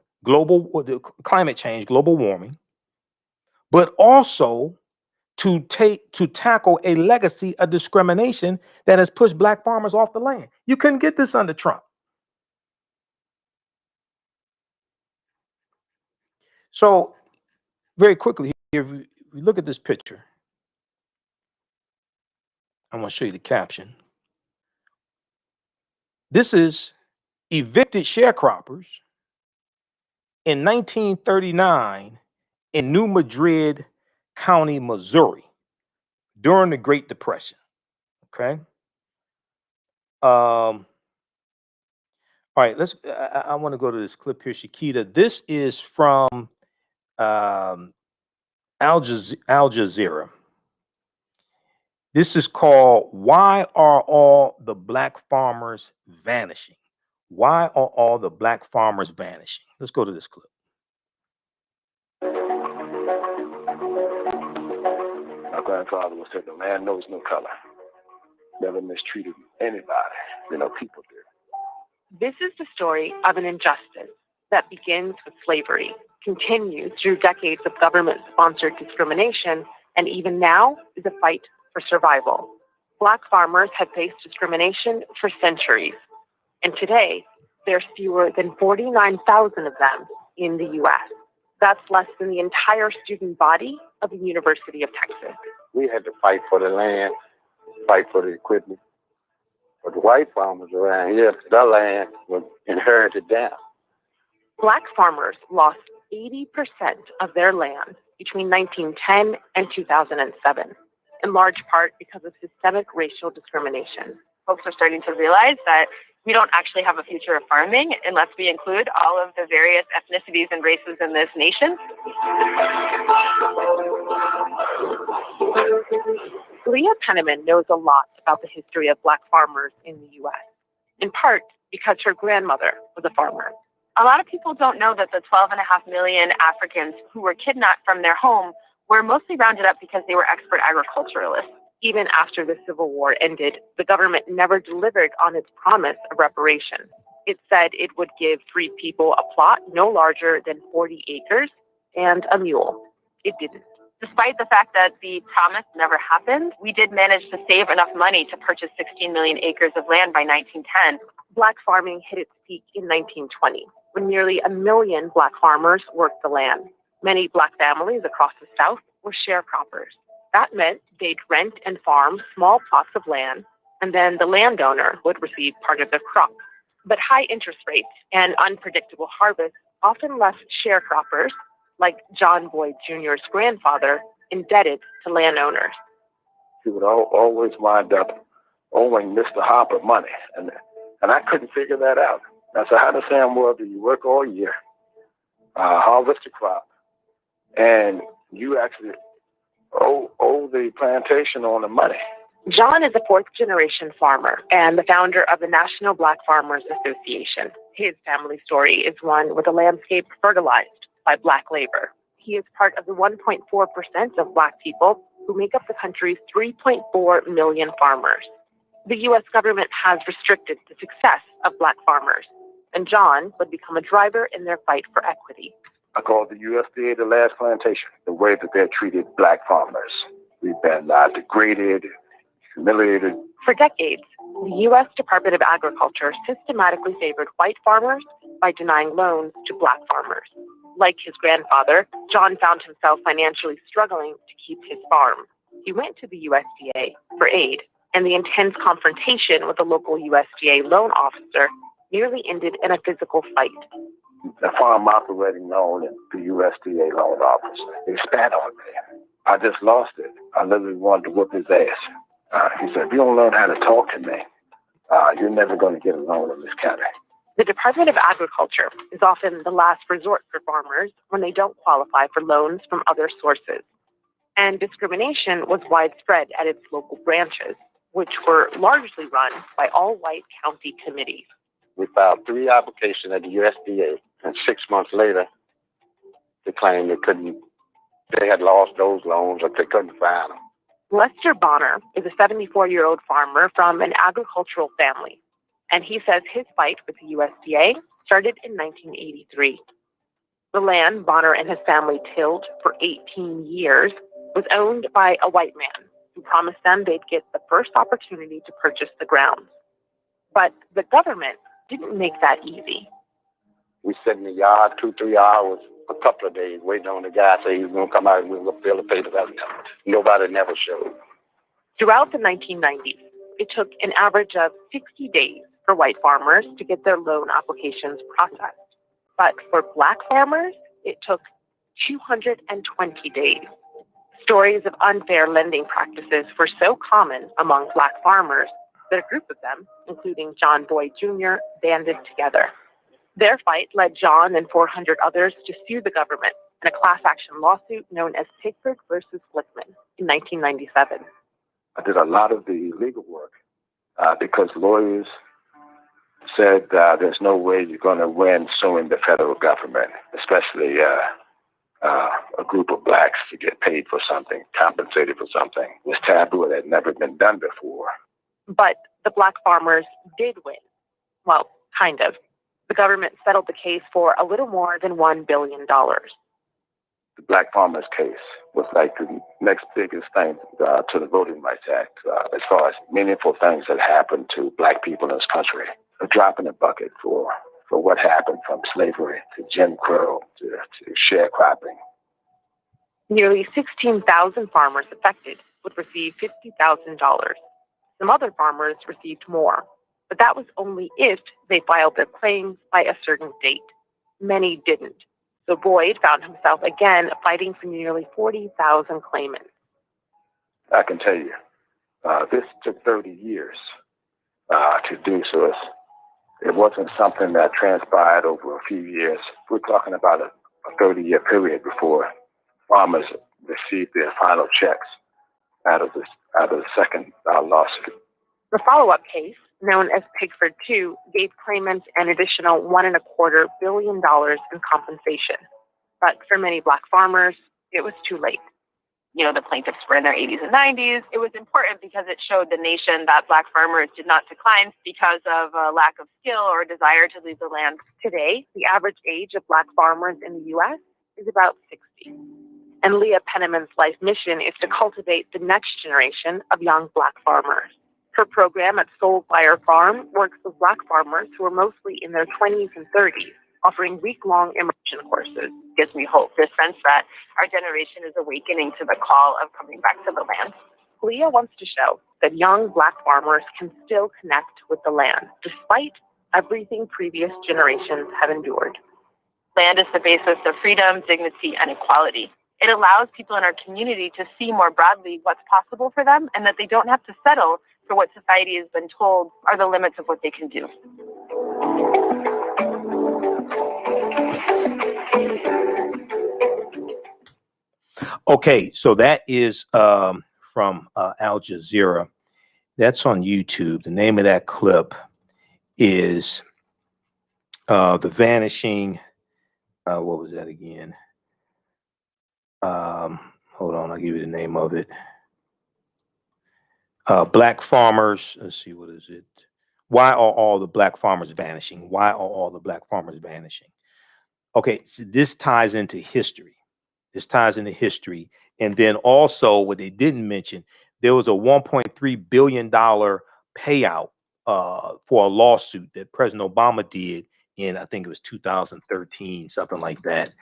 climate change, global warming, but also to tackle a legacy of discrimination that has pushed Black farmers off the land. You couldn't get this under Trump. So very quickly here, if we look at this picture, I'm going to show you the caption. This is evicted sharecroppers in 1939 in New Madrid County, Missouri, during the Great Depression. Okay. All right. I want to go to this clip here, Shakita. This is from Al Jazeera. This is called "Why Are All the Black Farmers Vanishing?" Why are all the Black farmers vanishing? Let's go to this clip. My grandfather would say, "The land knows no color." Never mistreated anybody, people did. This is the story of an injustice that begins with slavery, continues through decades of government-sponsored discrimination, and even now is a fight for survival. Black farmers have faced discrimination for centuries, and today there's fewer than 49,000 of them in the U.S. That's less than the entire student body of the University of Texas. We had to fight for the land, fight for the equipment. But the white farmers around here, the land was inherited down. Black farmers lost 80% of their land between 1910 and 2007, in large part because of systemic racial discrimination. Folks are starting to realize that we don't actually have a future of farming unless we include all of the various ethnicities and races in this nation. Leah Penniman knows a lot about the history of Black farmers in the U.S., in part because her grandmother was a farmer. A lot of people don't know that the 12.5 million Africans who were kidnapped from their home were mostly rounded up because they were expert agriculturalists. Even after the Civil War ended, the government never delivered on its promise of reparations. It said it would give 3 people a plot no larger than 40 acres and a mule. It didn't. Despite the fact that the promise never happened, we did manage to save enough money to purchase 16 million acres of land by 1910. Black farming hit its peak in 1920, when nearly 1 million Black farmers worked the land. Many Black families across the South were sharecroppers. That meant they'd rent and farm small plots of land, and then the landowner would receive part of the crop. But high interest rates and unpredictable harvests often left sharecroppers, like John Boyd Jr.'s grandfather, indebted to landowners. He would always wind up owing Mr. Harper money, and I couldn't figure that out. I said, how the Sam world do you work all year, harvest a crop, and you actually owe the plantation on the money? John is a 4th-generation farmer and the founder of the National Black Farmers Association. His family story is one with a landscape fertilized by Black labor. He is part of the 1.4% of Black people who make up the country's 3.4 million farmers. The U.S. government has restricted the success of Black farmers, and John would become a driver in their fight for equity. I call the USDA the last plantation, the way that they're treated Black farmers. We've been degraded, humiliated. For decades, the U.S. Department of Agriculture systematically favored white farmers by denying loans to Black farmers. Like his grandfather, John found himself financially struggling to keep his farm. He went to the USDA for aid and the intense confrontation with a local USDA loan officer nearly ended in a physical fight. The farm operating loan and the USDA loan officer, he spat on me. I just lost it. I literally wanted to whoop his ass. He said, if you don't learn how to talk to me, you're never going to get a loan in this county. The Department of Agriculture is often the last resort for farmers when they don't qualify for loans from other sources. And discrimination was widespread at its local branches, which were largely run by all-white county committees. We filed 3 applications at the USDA, and 6 months later, they claimed they had lost those loans or they couldn't find them. Lester Bonner is a 74-year-old farmer from an agricultural family, and he says his fight with the USDA started in 1983. The land Bonner and his family tilled for 18 years was owned by a white man who promised them they'd get the first opportunity to purchase the grounds. But the government didn't make that easy. We sat in the yard 2-3 hours, a couple of days, waiting on the guy to say he was going to come out and we were going to fill the papers out. Nobody never showed. Throughout the 1990s, it took an average of 60 days for white farmers to get their loan applications processed. But for black farmers, it took 220 days. Stories of unfair lending practices were so common among black farmers that a group of them, including John Boyd Jr., banded together. Their fight led John and 400 others to sue the government in a class action lawsuit known as Pickford versus Glickman in 1997. I did a lot of the legal work because lawyers said there's no way you're going to win suing the federal government, especially a group of blacks to get paid for something, compensated for something. It was taboo. It had never been done before. But the black farmers did win. Well, kind of. The government settled the case for a little more than $1 billion. The Black Farmers case was like the next biggest thing to the Voting Rights Act as far as meaningful things that happened to black people in this country. A drop in the bucket for what happened from slavery to Jim Crow to sharecropping. Nearly 16,000 farmers affected would receive $50,000. Some other farmers received more, but that was only if they filed their claims by a certain date. Many didn't. So Boyd found himself again fighting for nearly 40,000 claimants. I can tell you, this took 30 years to do, so it wasn't something that transpired over a few years. We're talking about a 30-year period before farmers received their final checks out of the second lawsuit. The follow-up case, known as Pickford 2, gave claimants an additional $1.25 billion in compensation. But for many black farmers, it was too late. The plaintiffs were in their 80s and 90s. It was important because it showed the nation that black farmers did not decline because of a lack of skill or a desire to leave the land. Today, the average age of black farmers in the U.S. is about 60. And Leah Penniman's life mission is to cultivate the next generation of young black farmers. Her program at Soulfire Farm works with black farmers who are mostly in their 20s and 30s, offering week-long immersion courses. Gives me hope, this sense that our generation is awakening to the call of coming back to the land. Leah wants to show that young black farmers can still connect with the land, despite everything previous generations have endured. Land is the basis of freedom, dignity, and equality. It allows people in our community to see more broadly what's possible for them and that they don't have to settle for what society has been told are the limits of what they can do. Okay, so that is from Al Jazeera. That's on YouTube. The name of that clip is The Vanishing. What was that again? Hold on, I'll give you the name of it. Black farmers. Let's see, what is it? Why are all the black farmers vanishing? Why are all the black farmers vanishing? Okay, so this ties into history. And then also what they didn't mention, there was a $1.3 billion payout for a lawsuit that President Obama did in, I think it was 2013, something like that.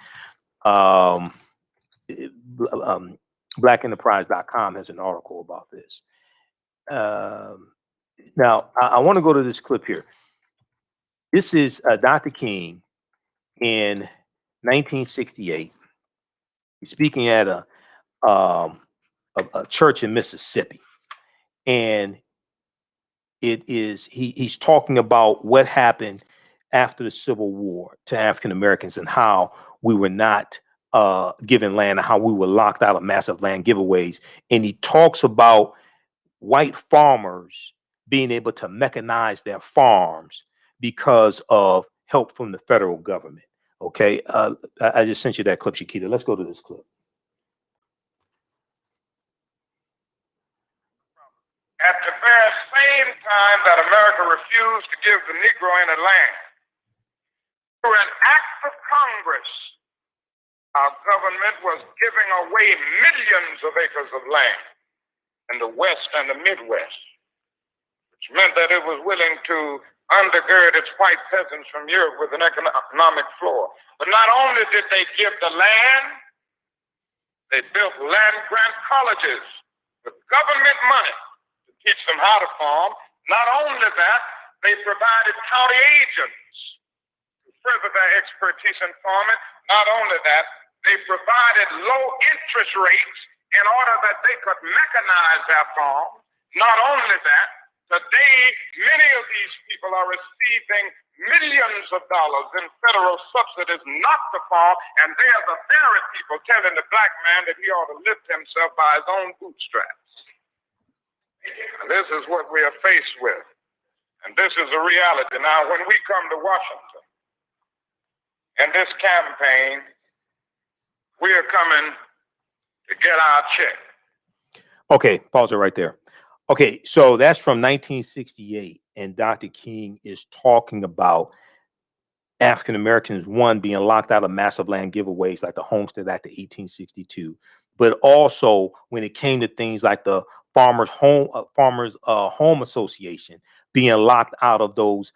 Blackenterprise.com has an article about this. Now, I want to go to this clip here. This is Dr. King in 1968. He's speaking at a church in Mississippi, and he's talking about what happened after the Civil War to African Americans and how we were not given land and how we were locked out of massive land giveaways. And he talks about white farmers being able to mechanize their farms because of help from the federal government. Okay, I just sent you that clip, Shakita. Let's go to this clip. At the very same time that America refused to give the Negro any land, through an act of Congress, our government was giving away millions of acres of land in the West and the Midwest, which meant that it was willing to undergird its white peasants from Europe with an economic floor. But not only did they give the land, they built land-grant colleges with government money to teach them how to farm. Not only that, they provided county agents to further their expertise in farming. Not only that, they provided low interest rates in order that they could mechanize their farm. Not only that, today many of these people are receiving millions of dollars in federal subsidies not to farm, and they are the very people telling the black man that he ought to lift himself by his own bootstraps. And this is what we are faced with, and this is a reality. Now, when we come to Washington in this campaign, we are coming to get our check. Okay, pause it right there. Okay, so that's from 1968, and Dr. King is talking about African Americans, one, being locked out of massive land giveaways like the Homestead Act of 1862, but also when it came to things like the Farmers Home Association being locked out of those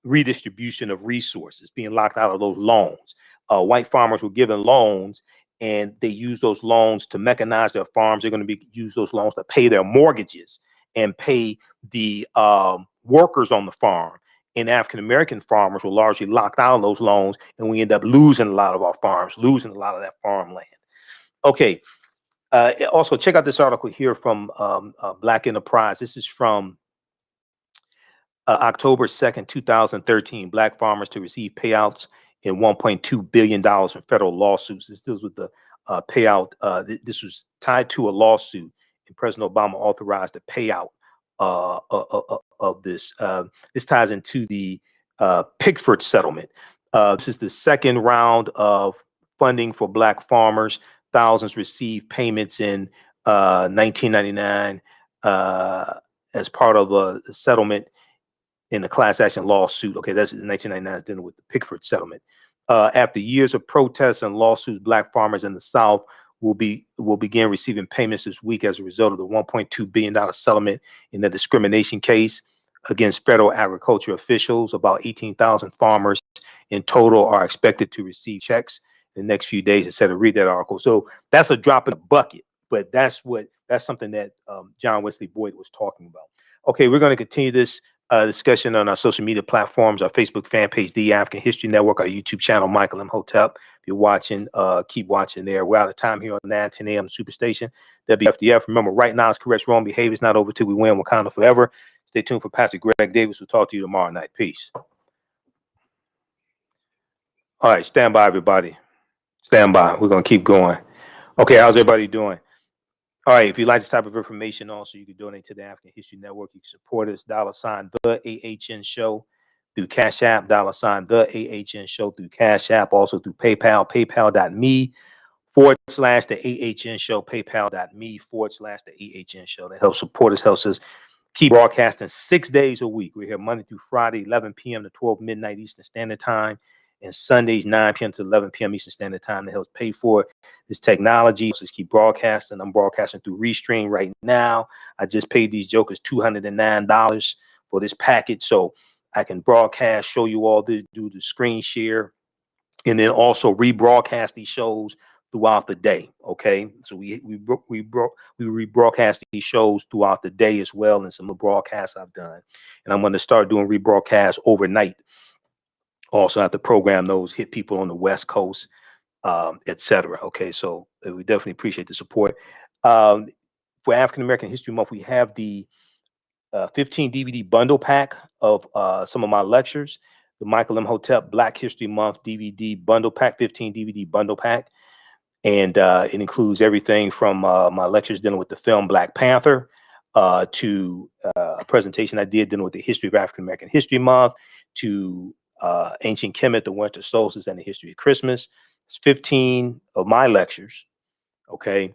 redistribution of resources, being locked out of those loans. White farmers were given loans, and they use those loans to mechanize their farms. They're going to use those loans to pay their mortgages and pay the workers on the farm. And African American farmers were largely locked out of those loans, and we end up losing a lot of our farms, losing a lot of that farmland. Okay. Also, check out this article here from Black Enterprise. This is from October 2nd, 2013. Black farmers to receive payouts in $1.2 billion in federal lawsuits. This deals with the payout. This was tied to a lawsuit, and President Obama authorized the payout of this. This ties into the Pickford settlement. This is the second round of funding for Black farmers. Thousands received payments in 1999 as part of a settlement in the class action lawsuit. Okay, that's in 1999, dealing with the Pickford settlement. After years of protests and lawsuits, Black farmers in the South will begin receiving payments this week as a result of the $1.2 billion settlement in the discrimination case against federal agriculture officials. About 18,000 farmers in total are expected to receive checks in the next few days. Instead of read that article, so that's a drop in the bucket, but that's something that John Wesley Boyd was talking about. Okay, we're going to continue this discussion on our social media platforms, our Facebook fan page, The African History Network, our YouTube channel, Michael Imhotep. If you're watching, keep watching there. We're out of time here on 910 a.m. Superstation, WFDF. Remember, right now it's correct wrong behavior. It's not over till we win. Wakanda forever. Stay tuned for Pastor Greg Davis. We'll talk to you tomorrow night. Peace. All right, stand by, everybody. Stand by. We're going to keep going. Okay, how's everybody doing? All right, if you like this type of information, also, you can donate to the African History Network. You can support us, $, the AHN Show through Cash App, $, the AHN Show through Cash App, also through PayPal, paypal.me/the AHN Show, paypal.me/the AHN Show. That helps support us, helps us keep broadcasting 6 days a week. We're here Monday through Friday, 11 p.m. to 12 midnight Eastern Standard Time, and Sundays, 9 p.m. to 11 p.m. Eastern Standard Time. That helps pay for this technology. So just keep broadcasting. I'm broadcasting through Restream right now. I just paid these jokers $209 for this package, so I can broadcast, show you all this, do the screen share, and then also rebroadcast these shows throughout the day. Okay, so we rebroadcast these shows throughout the day as well, and some of the broadcasts I've done, and I'm going to start doing rebroadcasts overnight. Also, I have to program those, hit people on the West Coast, etc. Okay, so we definitely appreciate the support. Um, for African American History Month, we have the 15 DVD bundle pack of some of my lectures. The Michael Imhotep Black History Month DVD bundle pack, 15 DVD bundle pack. And it includes everything from my lectures dealing with the film Black Panther to a presentation I did dealing with the history of African American History Month to ancient Kemet, the winter solstice, and the history of Christmas. It's 15 of my lectures. Okay.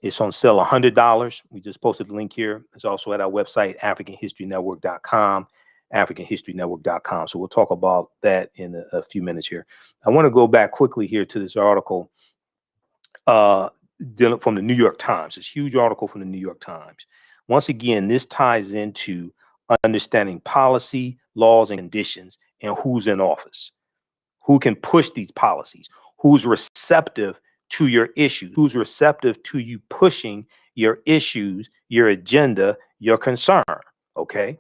It's on sale $100. We just posted the link here. It's also at our website, AfricanHistoryNetwork.com, AfricanHistoryNetwork.com. So we'll talk about that in a few minutes here. I want to go back quickly here to this article from the New York Times. This huge article from the New York Times. Once again, this ties into understanding policy, laws, and conditions, and who's in office, who can push these policies, who's receptive to your issues, who's receptive to you pushing your issues, your agenda, your concern. Okay.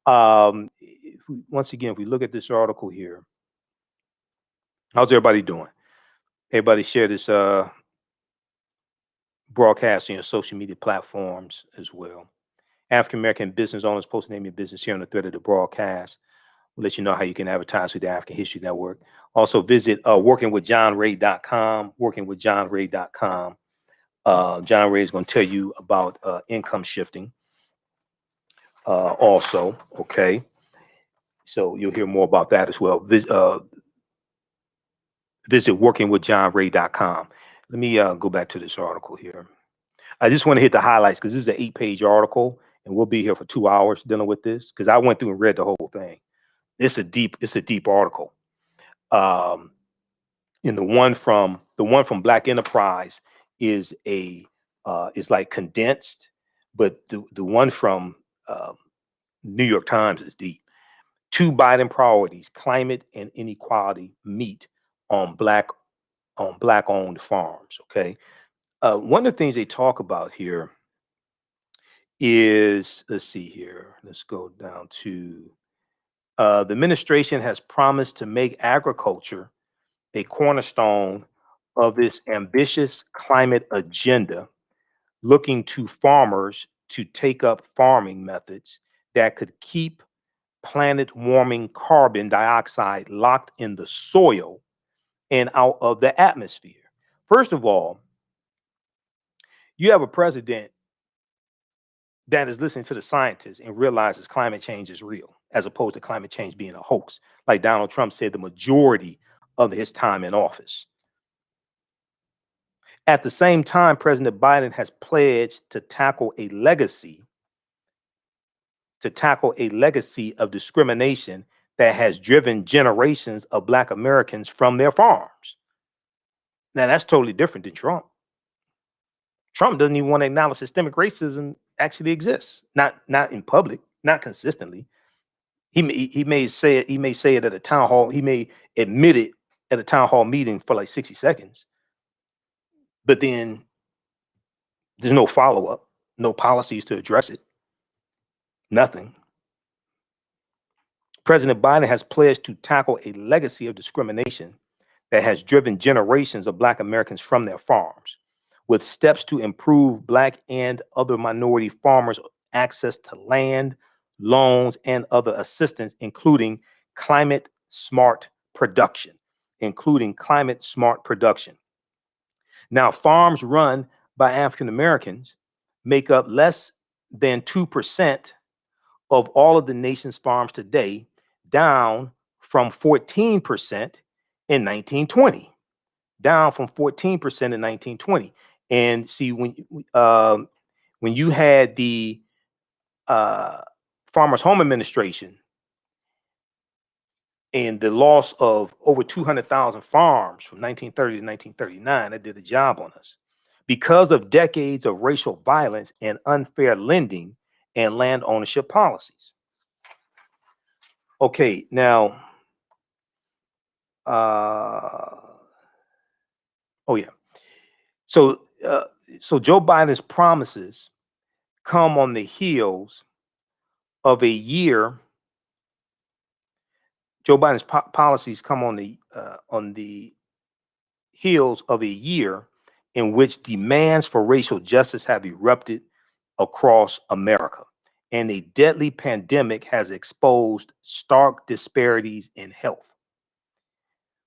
Once again, if we look at this article here, how's everybody doing? Everybody share this broadcast on your social media platforms as well. African American business owners post the name of your business here on the thread of the broadcast. We'll let you know how you can advertise with the African History Network. Also visit workingwithjohnray.com, workingwithjohnray.com. John Ray is going to tell you about income shifting also, okay? So you'll hear more about that as well. Visit workingwithjohnray.com. Let me go back to this article here. I just want to hit the highlights because this is an 8-page article, and we'll be here for 2 hours dealing with this because I went through and read the whole thing. It's a deep article. And the one from Black Enterprise is like condensed, but the one from New York Times is deep. 2 Biden priorities: climate and inequality meet on black owned farms. Okay, one of the things they talk about here is, let's see here. Let's go down to the administration has promised to make agriculture a cornerstone of this ambitious climate agenda, looking to farmers to take up farming methods that could keep planet warming carbon dioxide locked in the soil and out of the atmosphere. First of all, you have a president that is listening to the scientists and realizes climate change is real, as opposed to climate change being a hoax, like Donald Trump said the majority of his time in office. At the same time, President Biden has pledged to tackle a legacy of discrimination that has driven generations of Black Americans from their farms. Now, that's totally different than Trump. Trump doesn't even want to acknowledge systemic racism actually exists, not in public, not consistently. He may say it at a town hall. He may admit it at a town hall meeting for like 60 seconds, but then there's no follow-up, no policies to address it, nothing. President Biden has pledged to tackle a legacy of discrimination that has driven generations of Black Americans from their farms, with steps to improve Black and other minority farmers' access to land, loans, and other assistance, including climate smart production. Now, farms run by African Americans make up less than 2% of all of the nation's farms today, down from 14% in 1920. Down from 14% in 1920. And see, when you had the Farmers Home Administration and the loss of over 200,000 farms from 1930 to 1939, that did a job on us. Because of decades of racial violence and unfair lending and land ownership policies. Okay, now, Oh yeah. So so Joe Biden's promises come on the heels of a year. Joe Biden's policies come on the heels of a year in which demands for racial justice have erupted across America, and a deadly pandemic has exposed stark disparities in health.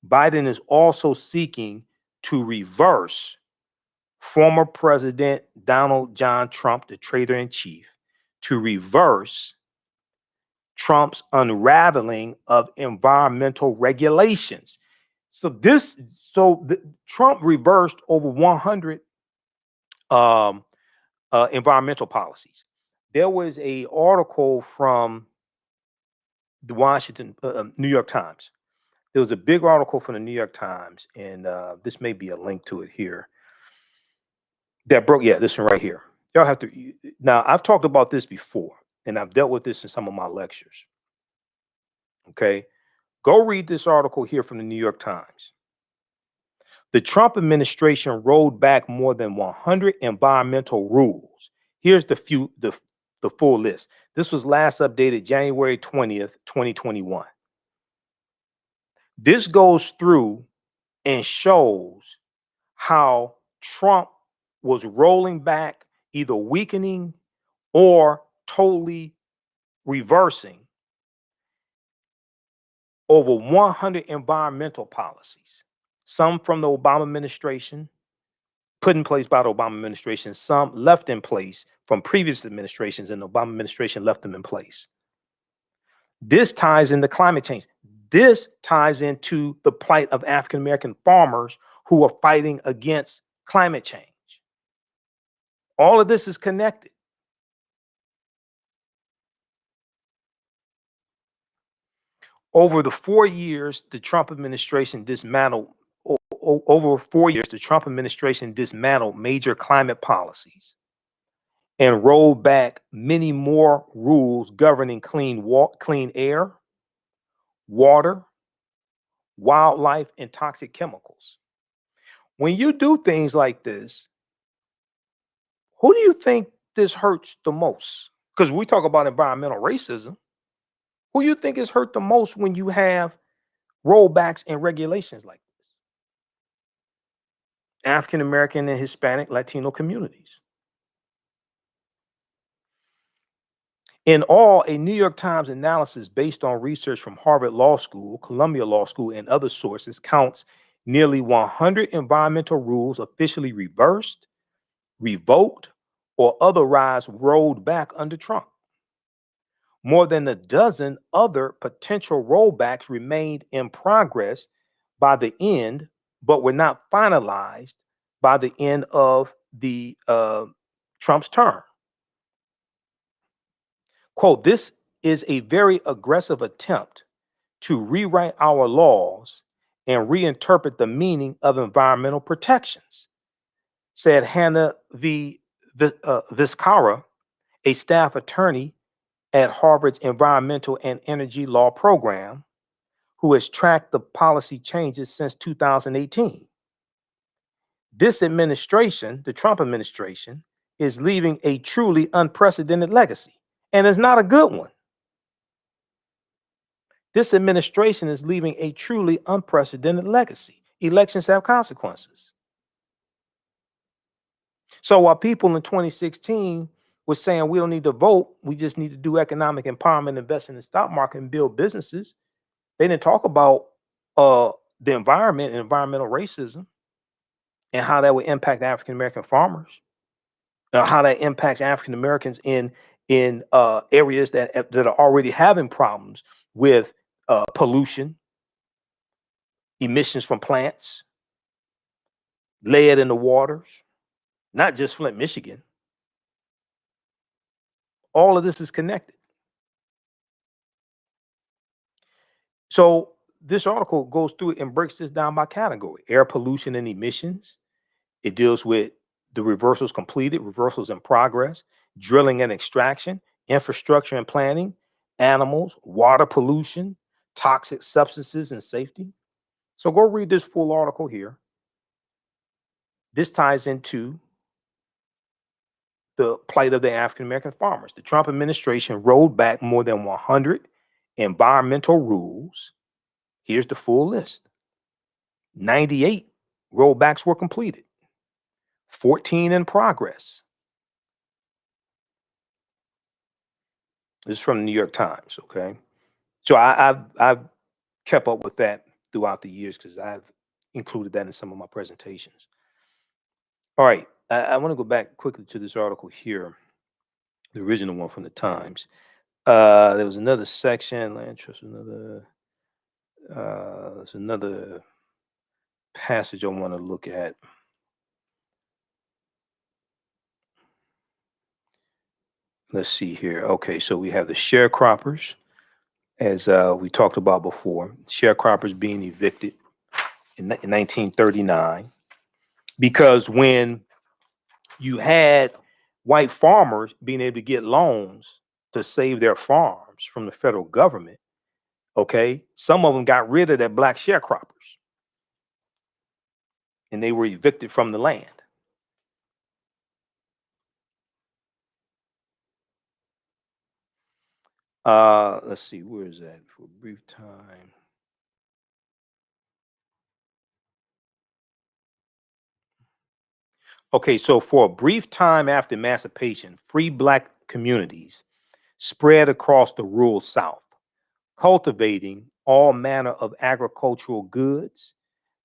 Biden is also seeking to reverse former President Donald John Trump, the traitor in chief, to reverse Trump's unraveling of environmental regulations. Trump reversed over 100 um, environmental policies. There was a article from the New York Times. There was a big article from the New York Times, and this may be a link to it here. That broke, yeah, this one right here. Y'all have to. Now, I've talked about this before, and I've dealt with this in some of my lectures. Okay, go read this article here from the New York Times. The Trump administration rolled back more than 100 environmental rules. Here's the full list. This was last updated January 20th, 2021. This goes through and shows how Trump was rolling back, either weakening or totally reversing over 100 environmental policies, some from the Obama administration, put in place by the Obama administration, some left in place from previous administrations, and the Obama administration left them in place. This ties into climate change. This ties into the plight of African American farmers who are fighting against climate change. All of this is connected. Over the 4 years, the Trump administration dismantled major climate policies and rolled back many more rules governing clean air, water, wildlife, and toxic chemicals. When you do things like this, who do you think this hurts the most? Because we talk about environmental racism. Who do you think is hurt the most when you have rollbacks and regulations like this? African American and Hispanic Latino communities. In all, a New York Times analysis based on research from Harvard Law School, Columbia Law School, and other sources counts nearly 100 environmental rules officially reversed, revoked, or otherwise rolled back under Trump. More than a dozen other potential rollbacks remained in progress by the end, but were not finalized by the end of the Trump's term. Quote, this is a very aggressive attempt to rewrite our laws and reinterpret the meaning of environmental protections, said Hannah Viscara, a staff attorney at Harvard's Environmental and Energy Law program, who has tracked the policy changes since 2018. This administration, the Trump administration, is leaving a truly unprecedented legacy, and it's not a good one. This administration is leaving a truly unprecedented legacy. Elections have consequences. So while people in 2016 were saying we don't need to vote, we just need to do economic empowerment, invest in the stock market, and build businesses, they didn't talk about the environment and environmental racism and how that would impact African American farmers, how that impacts African Americans in areas that are already having problems with pollution, emissions from plants, lead in the waters, not just Flint, Michigan. All of this is connected. So this article goes through it and breaks this down by category: air pollution and emissions. It deals with the reversals completed, reversals in progress, drilling and extraction, infrastructure and planning, animals, water pollution, toxic substances and safety. So go read this full article here. this ties into the plight of the African American farmers. The Trump administration rolled back more than 100 environmental rules. Here's the full list. 98 rollbacks were completed, 14 in progress. This is from the New York Times, okay? So I've kept up with that throughout the years because I've included that in some of my presentations. All right, I want to go back quickly to this article here, the original one from the Times. There was another section, land trust, there's another passage I want to look at. Let's see here. Okay, so we have the sharecroppers, as we talked about before. Sharecroppers being evicted in 1939, because when you had white farmers being able to get loans to save their farms from the federal government, okay, some of them got rid of their black sharecroppers and they were evicted from the land. Let's see, where is that? For a brief time. Okay, so for a brief time after emancipation, free black communities spread across the rural South, cultivating all manner of agricultural goods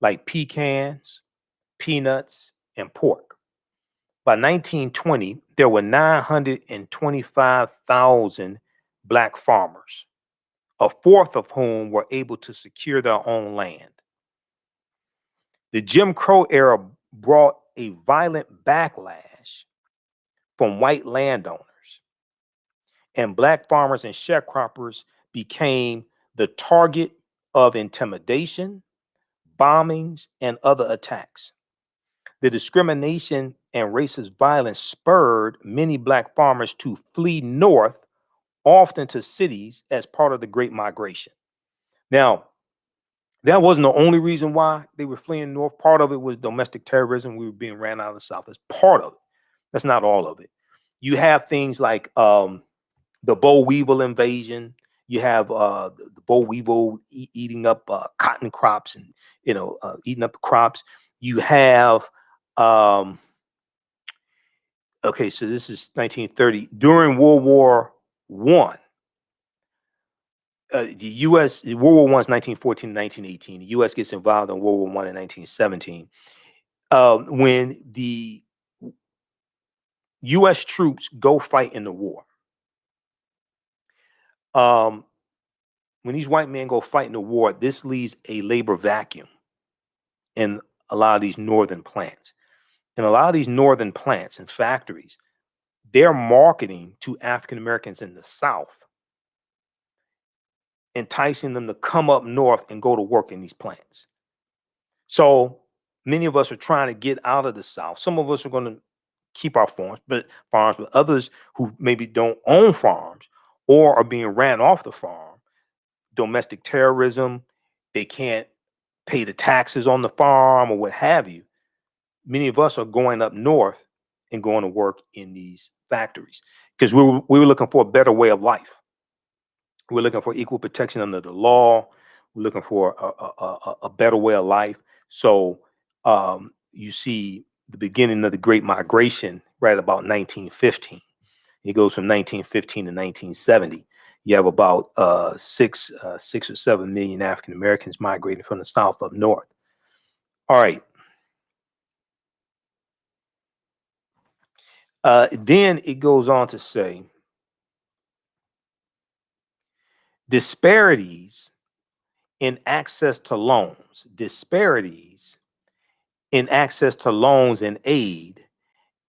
like pecans, peanuts, and pork. By 1920, there were 925,000 black farmers, a fourth of whom were able to secure their own land. The Jim Crow era brought a violent backlash from white landowners, and black farmers and sharecroppers became the target of intimidation, bombings, and other attacks. The discrimination and racist violence spurred many black farmers to flee north, often to cities, as part of the Great Migration. Now, that wasn't the only reason why they were fleeing north. Part of it was domestic terrorism. We were being ran out of the South. That's part of it. That's not all of it. You have things like the boll weevil invasion. You have the boll weevil eating up cotton crops and eating up the crops. You have okay, so this is 1930. During World War One, the U.S. World War One is 1914 to 1918. The U.S. gets involved in World War One in 1917. When the U.S. troops go fight in the war, when these white men go fight in the war, this leaves a labor vacuum in a lot of these northern plants. And a lot of these northern plants and factories, they're marketing to African Americans in the South, enticing them to come up north and go to work in these plants. So many of us are trying to get out of the South. Some of us are going to keep our farms, but others who maybe don't own farms or are being ran off the farm, domestic terrorism, they can't pay the taxes on the farm or what have you. Many of us are going up north and going to work in these factories because we were looking for a better way of life. We're looking for equal protection under the law. We're looking for a better way of life. So you see the beginning of the Great Migration right about 1915. It goes from 1915 to 1970. You have about 6 or 7 million African Americans migrating from the South up north. All right. Then it goes on to say, disparities in access to loans, and aid,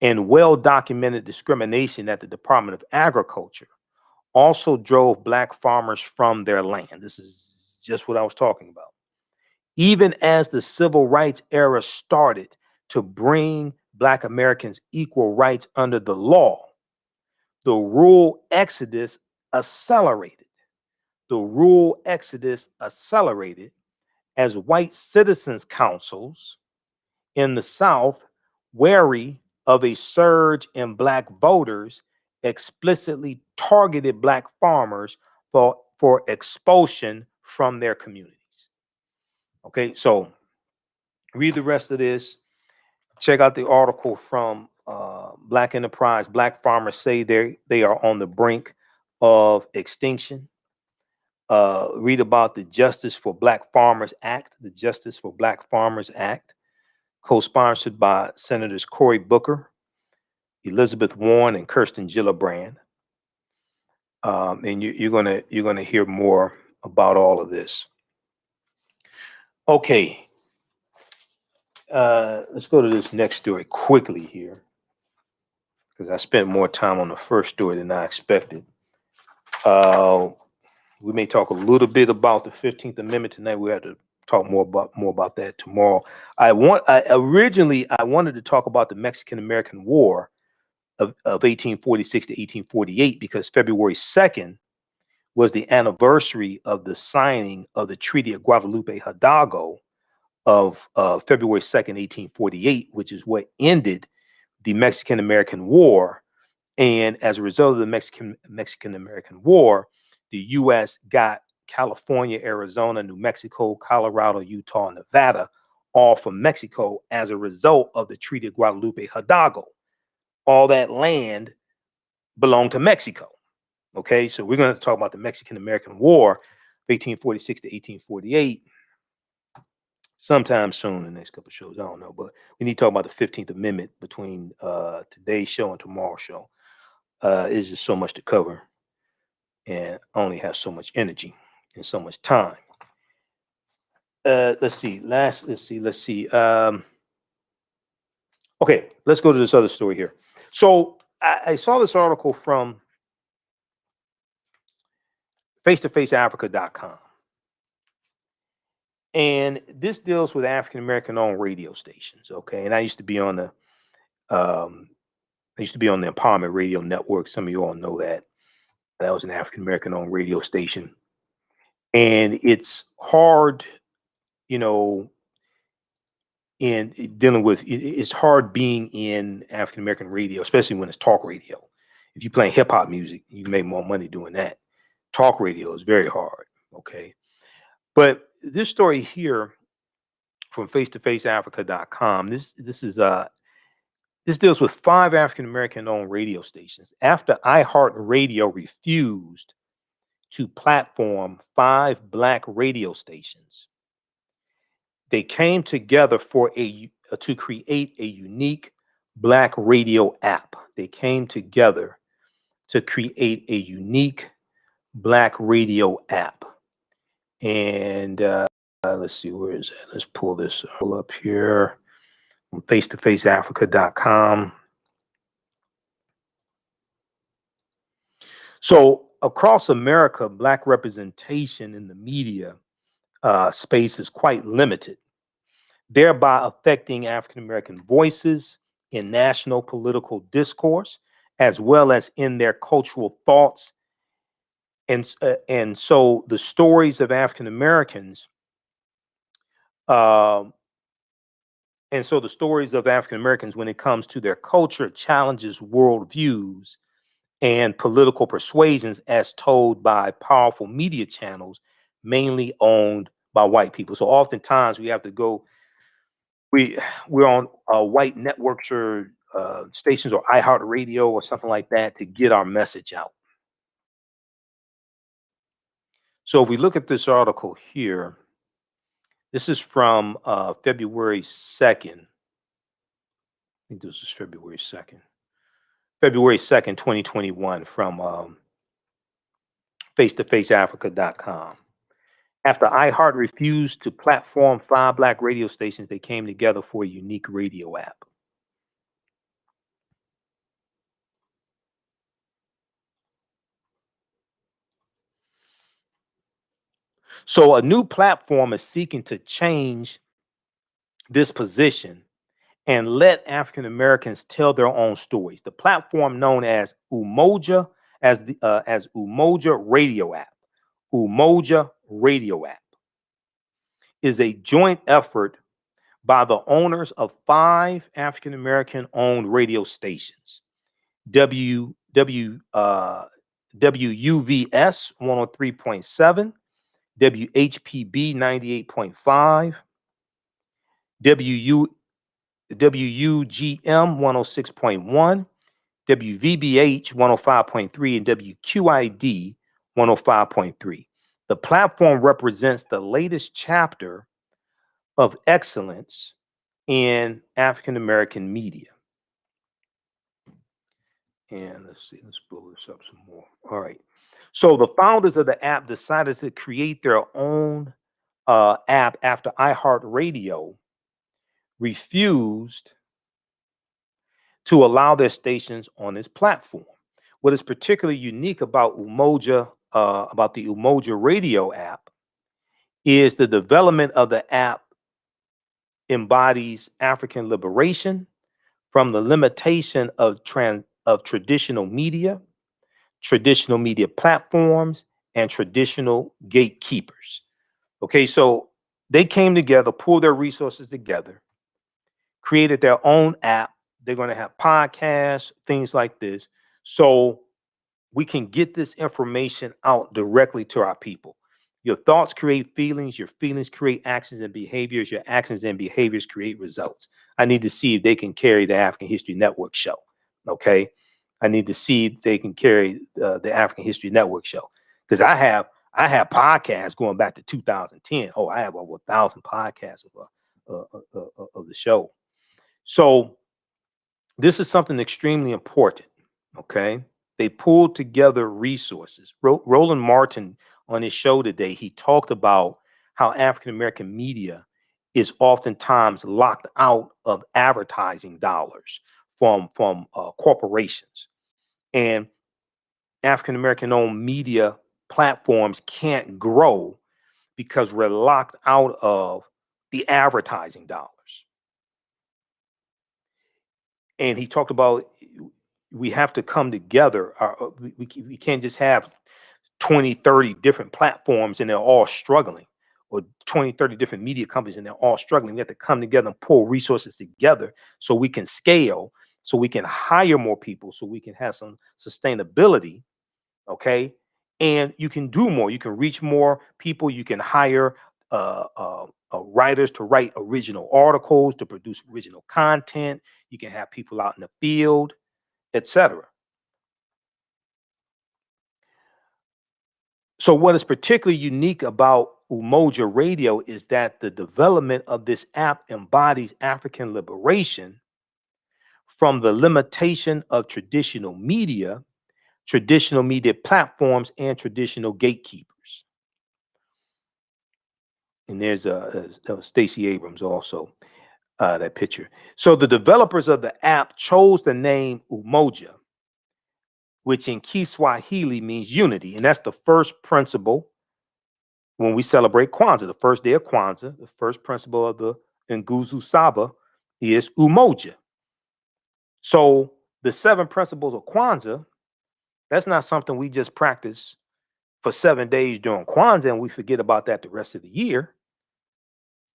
and well-documented discrimination at the Department of Agriculture also drove black farmers from their land. This is just what I was talking about. Even as the civil rights era started to bring black Americans equal rights under the law, the rural exodus accelerated. As white citizens councils in the South wary of a surge in black voters, explicitly targeted black farmers for expulsion from their communities. Okay, so read the rest of this. Check out the article from Black Enterprise. Black farmers say they are on the brink of extinction. Read about the Justice for Black Farmers Act, the Justice for Black Farmers Act, co-sponsored by Senators Cory Booker, Elizabeth Warren, and Kirsten Gillibrand. And you're gonna hear more about all of this. Okay, let's go to this next story quickly here, because I spent more time on the first story than I expected. We may talk a little bit about the 15th Amendment tonight. We have to talk more about that tomorrow. Originally I wanted to talk about the Mexican-American War of 1846 to 1848, because February 2nd was the anniversary of the signing of the Treaty of Guadalupe Hidalgo of February 2nd, 1848, which is what ended the Mexican-American War. And as a result of the Mexican-American War, the U.S. got California, Arizona, New Mexico, Colorado, Utah, and Nevada all from Mexico as a result of the Treaty of Guadalupe Hidalgo. All that land belonged to Mexico. Okay, so we're going to talk about the Mexican-American War of 1846 to 1848 sometime soon in the next couple of shows. I don't know, but we need to talk about the 15th Amendment between today's show and tomorrow's show. It's just so much to cover, and I only have so much energy and so much time. Let's see. Okay, let's go to this other story here. So I saw this article from face-to-faceafrica.com. And this deals with African-American owned radio stations. Okay. And I used to be on the Empowerment Radio Network. Some of you all know that. That was an African-American owned radio station. And it's hard, in dealing with it's hard being in African-American radio, especially when it's talk radio. If you're playing hip-hop music, you make more money doing that. Talk radio is very hard. Okay. But this story here from face-to-faceafrica.com, this deals with 5 African-American owned radio stations. After iHeart Radio refused to platform 5 black radio stations, they came together to create a unique black radio app. They came together to create a unique black radio app. And let's see, where is that? Let's pull this all up here from face-to-faceafrica.com. So across America, black representation in the media space is quite limited, thereby affecting African-American voices in national political discourse, as well as in their cultural thoughts. And so the stories of African Americans, when it comes to their culture, challenges worldviews and political persuasions as told by powerful media channels, mainly owned by white people. So oftentimes we have to go, we're on white networks or stations or iHeart Radio or something like that to get our message out. So if we look at this article here, this is from February 2nd. I think this is February 2nd. February 2nd, 2021, from face-to-faceafrica.com. After iHeart refused to platform 5 black radio stations, they came together for a unique radio app. So a new platform is seeking to change this position and let African Americans tell their own stories. The platform known as Umoja, as Umoja Radio App. Umoja Radio App is a joint effort by the owners of 5 African American owned radio stations: WUVS 103.7, WHPB 98.5, WUGM 106.1, WVBH 105.3, and WQID 105.3. The platform represents the latest chapter of excellence in African American media. And let's see, let's blow this up some more. All right. So the founders of the app decided to create their own app after iHeart Radio refused to allow their stations on this platform. What is particularly unique about Umoja, about the Umoja Radio app, is the development of the app embodies African liberation from the limitation of traditional media platforms, and traditional gatekeepers. Okay, so they came together, pulled their resources together, created their own app. They're going to have podcasts, things like this, so we can get this information out directly to our people. Your thoughts create feelings, your feelings create actions and behaviors, your actions and behaviors create results. I need to see if they can carry the African History Network show. Okay, I need to see if they can carry the African History Network show, because I have podcasts going back to 2010. Oh, I have over 1,000 podcasts of the show. So this is something extremely important. Okay, they pulled together resources. Roland Martin, on his show today, he talked about how African American media is oftentimes locked out of advertising dollars from corporations, and African American owned media platforms can't grow because we're locked out of the advertising dollars. And he talked about we have to come together. We can't just have 20, 30 different platforms and they're all struggling, or 20, 30 different media companies and they're all struggling. We have to come together and pull resources together so we can scale, so we can hire more people, so we can have some sustainability. Okay. And you can do more. You can reach more people. You can hire writers to write original articles, to produce original content. You can have people out in the field, etc. So what is particularly unique about Umoja Radio is that the development of this app embodies African liberation from the limitation of traditional media platforms, and traditional gatekeepers. And there's Stacey Abrams also, that picture. So the developers of the app chose the name Umoja, which in Kiswahili means unity. And that's the first principle when we celebrate Kwanzaa, the first day of Kwanzaa. The first principle of the Nguzo Saba is Umoja. So the 7 principles of Kwanzaa, that's not something we just practice for 7 days during Kwanzaa and we forget about that the rest of the year.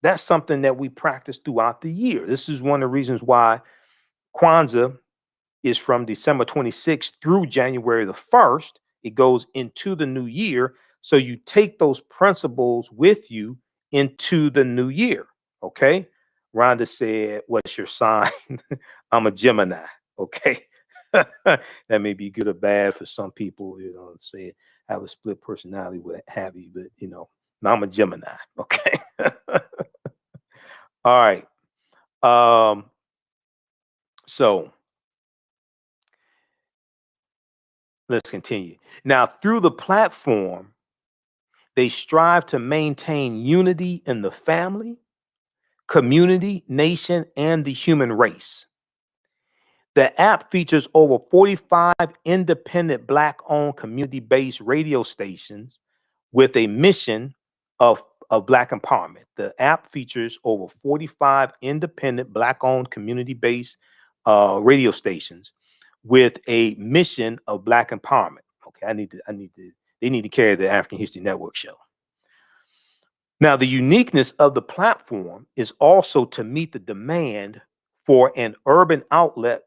That's something that we practice throughout the year. This is one of the reasons why Kwanzaa is from December 26th through January the 1st. It goes into the new year. So you take those principles with you into the new year. Okay. Rhonda said, what's your sign? I'm a Gemini. Okay. That may be good or bad for some people, say have a split personality, what have you, but I'm a Gemini. Okay. All right. So let's continue. Now, through the platform, they strive to maintain unity in the family, community, nation, and the human race. The app features over 45 independent Black-owned community-based radio stations with a mission of Black empowerment. The app features over 45 independent Black-owned community-based radio stations with a mission of Black empowerment. Okay, they need to carry the African History Network show. Now, the uniqueness of the platform is also to meet the demand for an urban outlet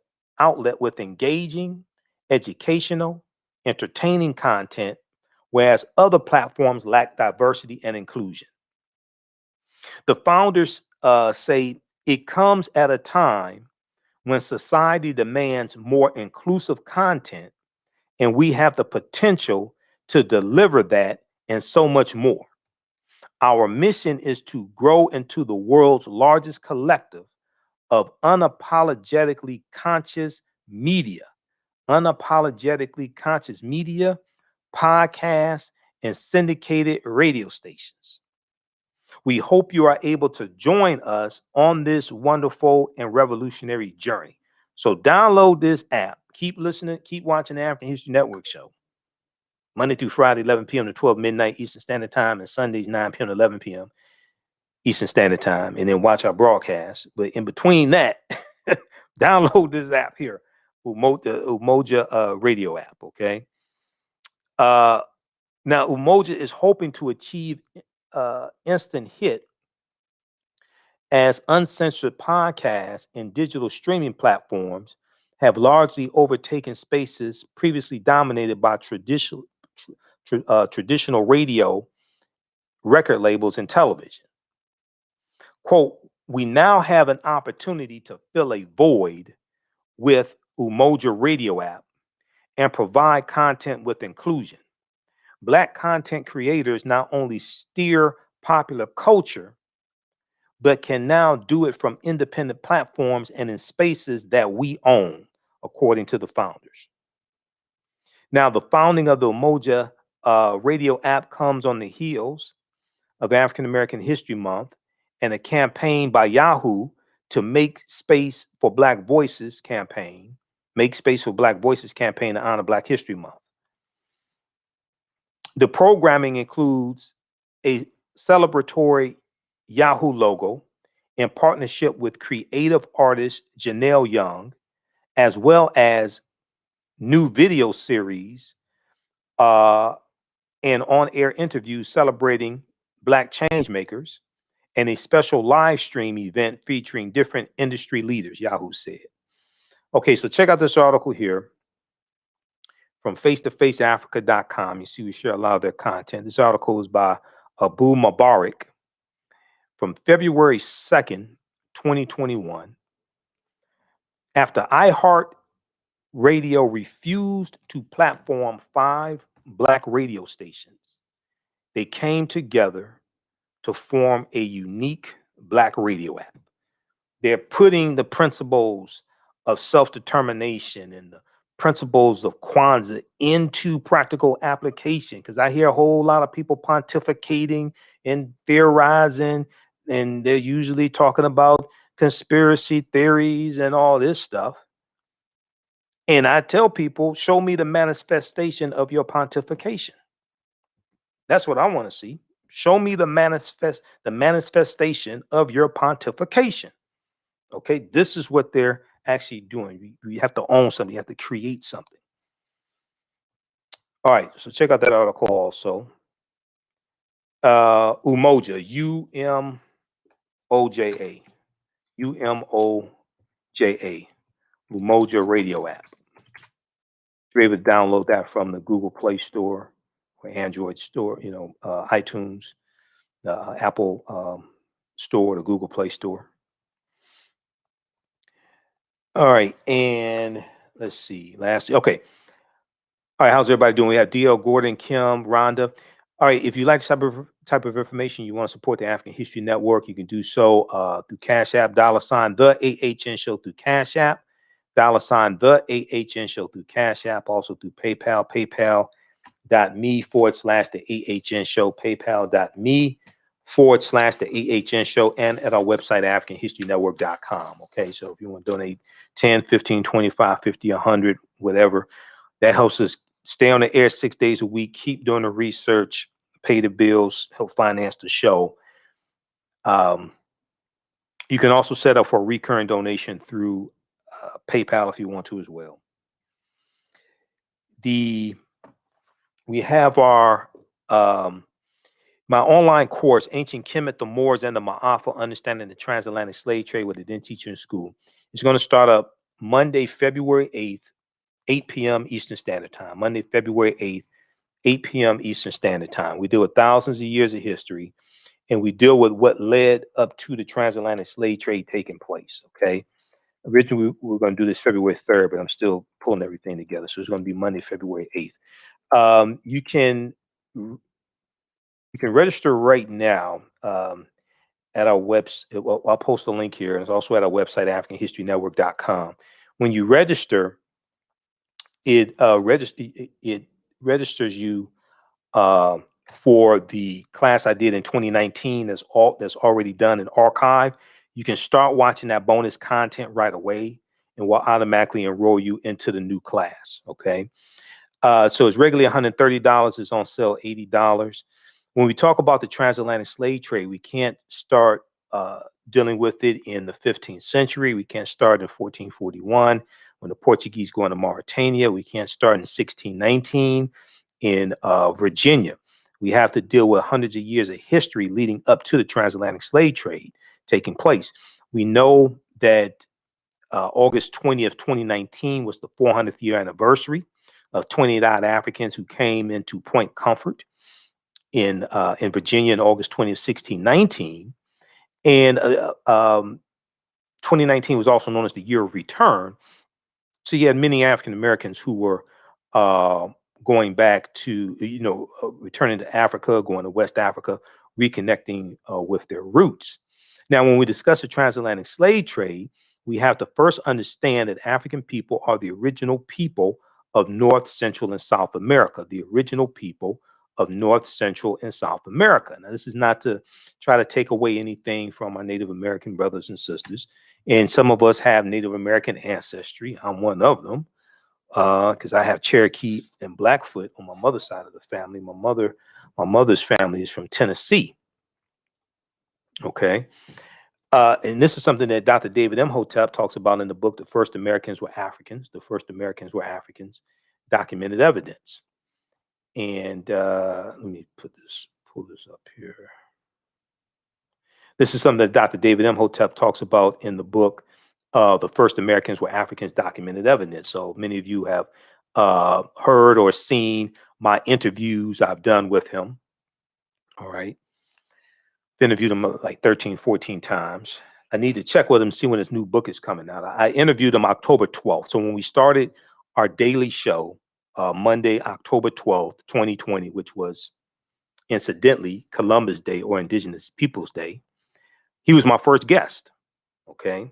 with engaging, educational, entertaining content, whereas other platforms lack diversity and inclusion. The founders say it comes at a time when society demands more inclusive content, and we have the potential to deliver that and so much more. Our mission is to grow into the world's largest collective of unapologetically conscious media, podcasts, and syndicated radio stations. We hope you are able to join us on this wonderful and revolutionary journey. So download this app. Keep listening, keep watching the African History Network show. Monday through Friday, 11 p.m. to 12 midnight Eastern Standard Time, and Sundays, 9 p.m. to 11 p.m. Eastern Standard Time, and then watch our broadcast. But in between that, download this app here, Umoja radio app, okay? Now, Umoja is hoping to achieve instant hit as uncensored podcasts and digital streaming platforms have largely overtaken spaces previously dominated by traditional radio, record labels, and television. Quote, we now have an opportunity to fill a void with Umoja radio app and provide content with inclusion. Black content creators not only steer popular culture, but can now do it from independent platforms and in spaces that we own, according to the founders. Now, the founding of the Umoja radio app comes on the heels of African American History Month and a campaign by Yahoo to Make Space for Black Voices campaign to honor Black History Month. The programming includes a celebratory Yahoo logo in partnership with creative artist Janelle Young, as well as new video series and on-air interviews celebrating Black change makers, and a special live stream event featuring different industry leaders, Yahoo said. Okay, so check out this article here from face-to-faceafrica.com. You see, we share a lot of their content. This article is by Abu Mubarak from February 2nd, 2021. After iHeart Radio refused to platform 5 Black radio stations, they came together to form a unique Black radio app. They're putting the principles of self-determination and the principles of Kwanzaa into practical application, because I hear a whole lot of people pontificating and theorizing, and they're usually talking about conspiracy theories and all this stuff. And I tell people, show me the manifestation of your pontification. That's what I want to see. Show me the manifestation of your pontification. Okay, this is what they're actually doing. You have to own something. You have to create something. All right, so check out that article also. Umoja, U-M-O-J-A, U-M-O-J-A, Umoja radio app. You're able to download that from the Google Play Store or Android Store, iTunes, the Apple Store, the Google Play Store. All right, and let's see. Lastly, okay. All right, how's everybody doing? We have DL, Gordon, Kim, Rhonda. All right, if you like this type of information, you want to support the African History Network, you can do so through Cash App, $ the AHN Show through Cash App, $ the AHN Show through Cash App, also through PayPal, paypal.me/the AHN Show, paypal.me/the AHN Show, and at our website, AfricanHistoryNetwork.com. Okay, so if you want to donate 10, 15, 25, 50, 100, whatever, that helps us stay on the air 6 days a week, keep doing the research, pay the bills, help finance the show. You can also set up for a recurring donation through PayPal if you want to as well. We have our My online course, Ancient Kemet, the Moors, and the Ma'afa, Understanding the Transatlantic Slave Trade, what they didn't teach you in school, is going to start up Monday, February 8th, 8 p.m. Eastern Standard Time. Monday, February 8th, 8 p.m. Eastern Standard Time. We deal with thousands of years of history, and we deal with what led up to the transatlantic slave trade taking place, okay? Originally, we were going to do this February 3rd, but I'm still pulling everything together. So it's going to be Monday, February 8th. You can register right now at our website. Well, I'll post a link here. It's also at our website, AfricanHistoryNetwork.com. When you register, it registers you for the class I did in 2019. That's already done and archived. You can start watching that bonus content right away, and we'll automatically enroll you into the new class. Okay. So it's regularly $130. It's on sale $80. When we talk about the transatlantic slave trade, we can't start dealing with it in the 15th century. We can't start in 1441 when the Portuguese go into Mauritania. We can't start in 1619 in Virginia. We have to deal with hundreds of years of history leading up to the transatlantic slave trade taking place. We know that August 20th, 2019 was the 400th year anniversary of 28 Africans who came into Point Comfort in Virginia in August 20th, 1619. And 2019 was also known as the year of return. So you had many African Americans who were going back to, returning to Africa, going to West Africa, reconnecting with their roots. Now, when we discuss the transatlantic slave trade, we have to first understand that African people are the original people of North, Central, and South America, the original people of North, Central, and South America. Now, this is not to try to take away anything from our Native American brothers and sisters. And some of us have Native American ancestry. I'm one of them because I have Cherokee and Blackfoot on my mother's side of the family. My mother's family is from Tennessee. Okay. And this is something that Dr. David Imhotep talks about in the book, The First Americans Were Africans. The First Americans Were Africans, Documented Evidence. And let me pull this up here. This is something that Dr. David Imhotep talks about in the book, The First Americans Were Africans, Documented Evidence. So many of you have heard or seen my interviews I've done with him. All right. Interviewed him like 13, 14 times. I need to check with him, see when his new book is coming out. I interviewed him October 12th. So when we started our daily show, Monday, October 12th, 2020, which was incidentally Columbus Day or Indigenous Peoples Day, he was my first guest. Okay.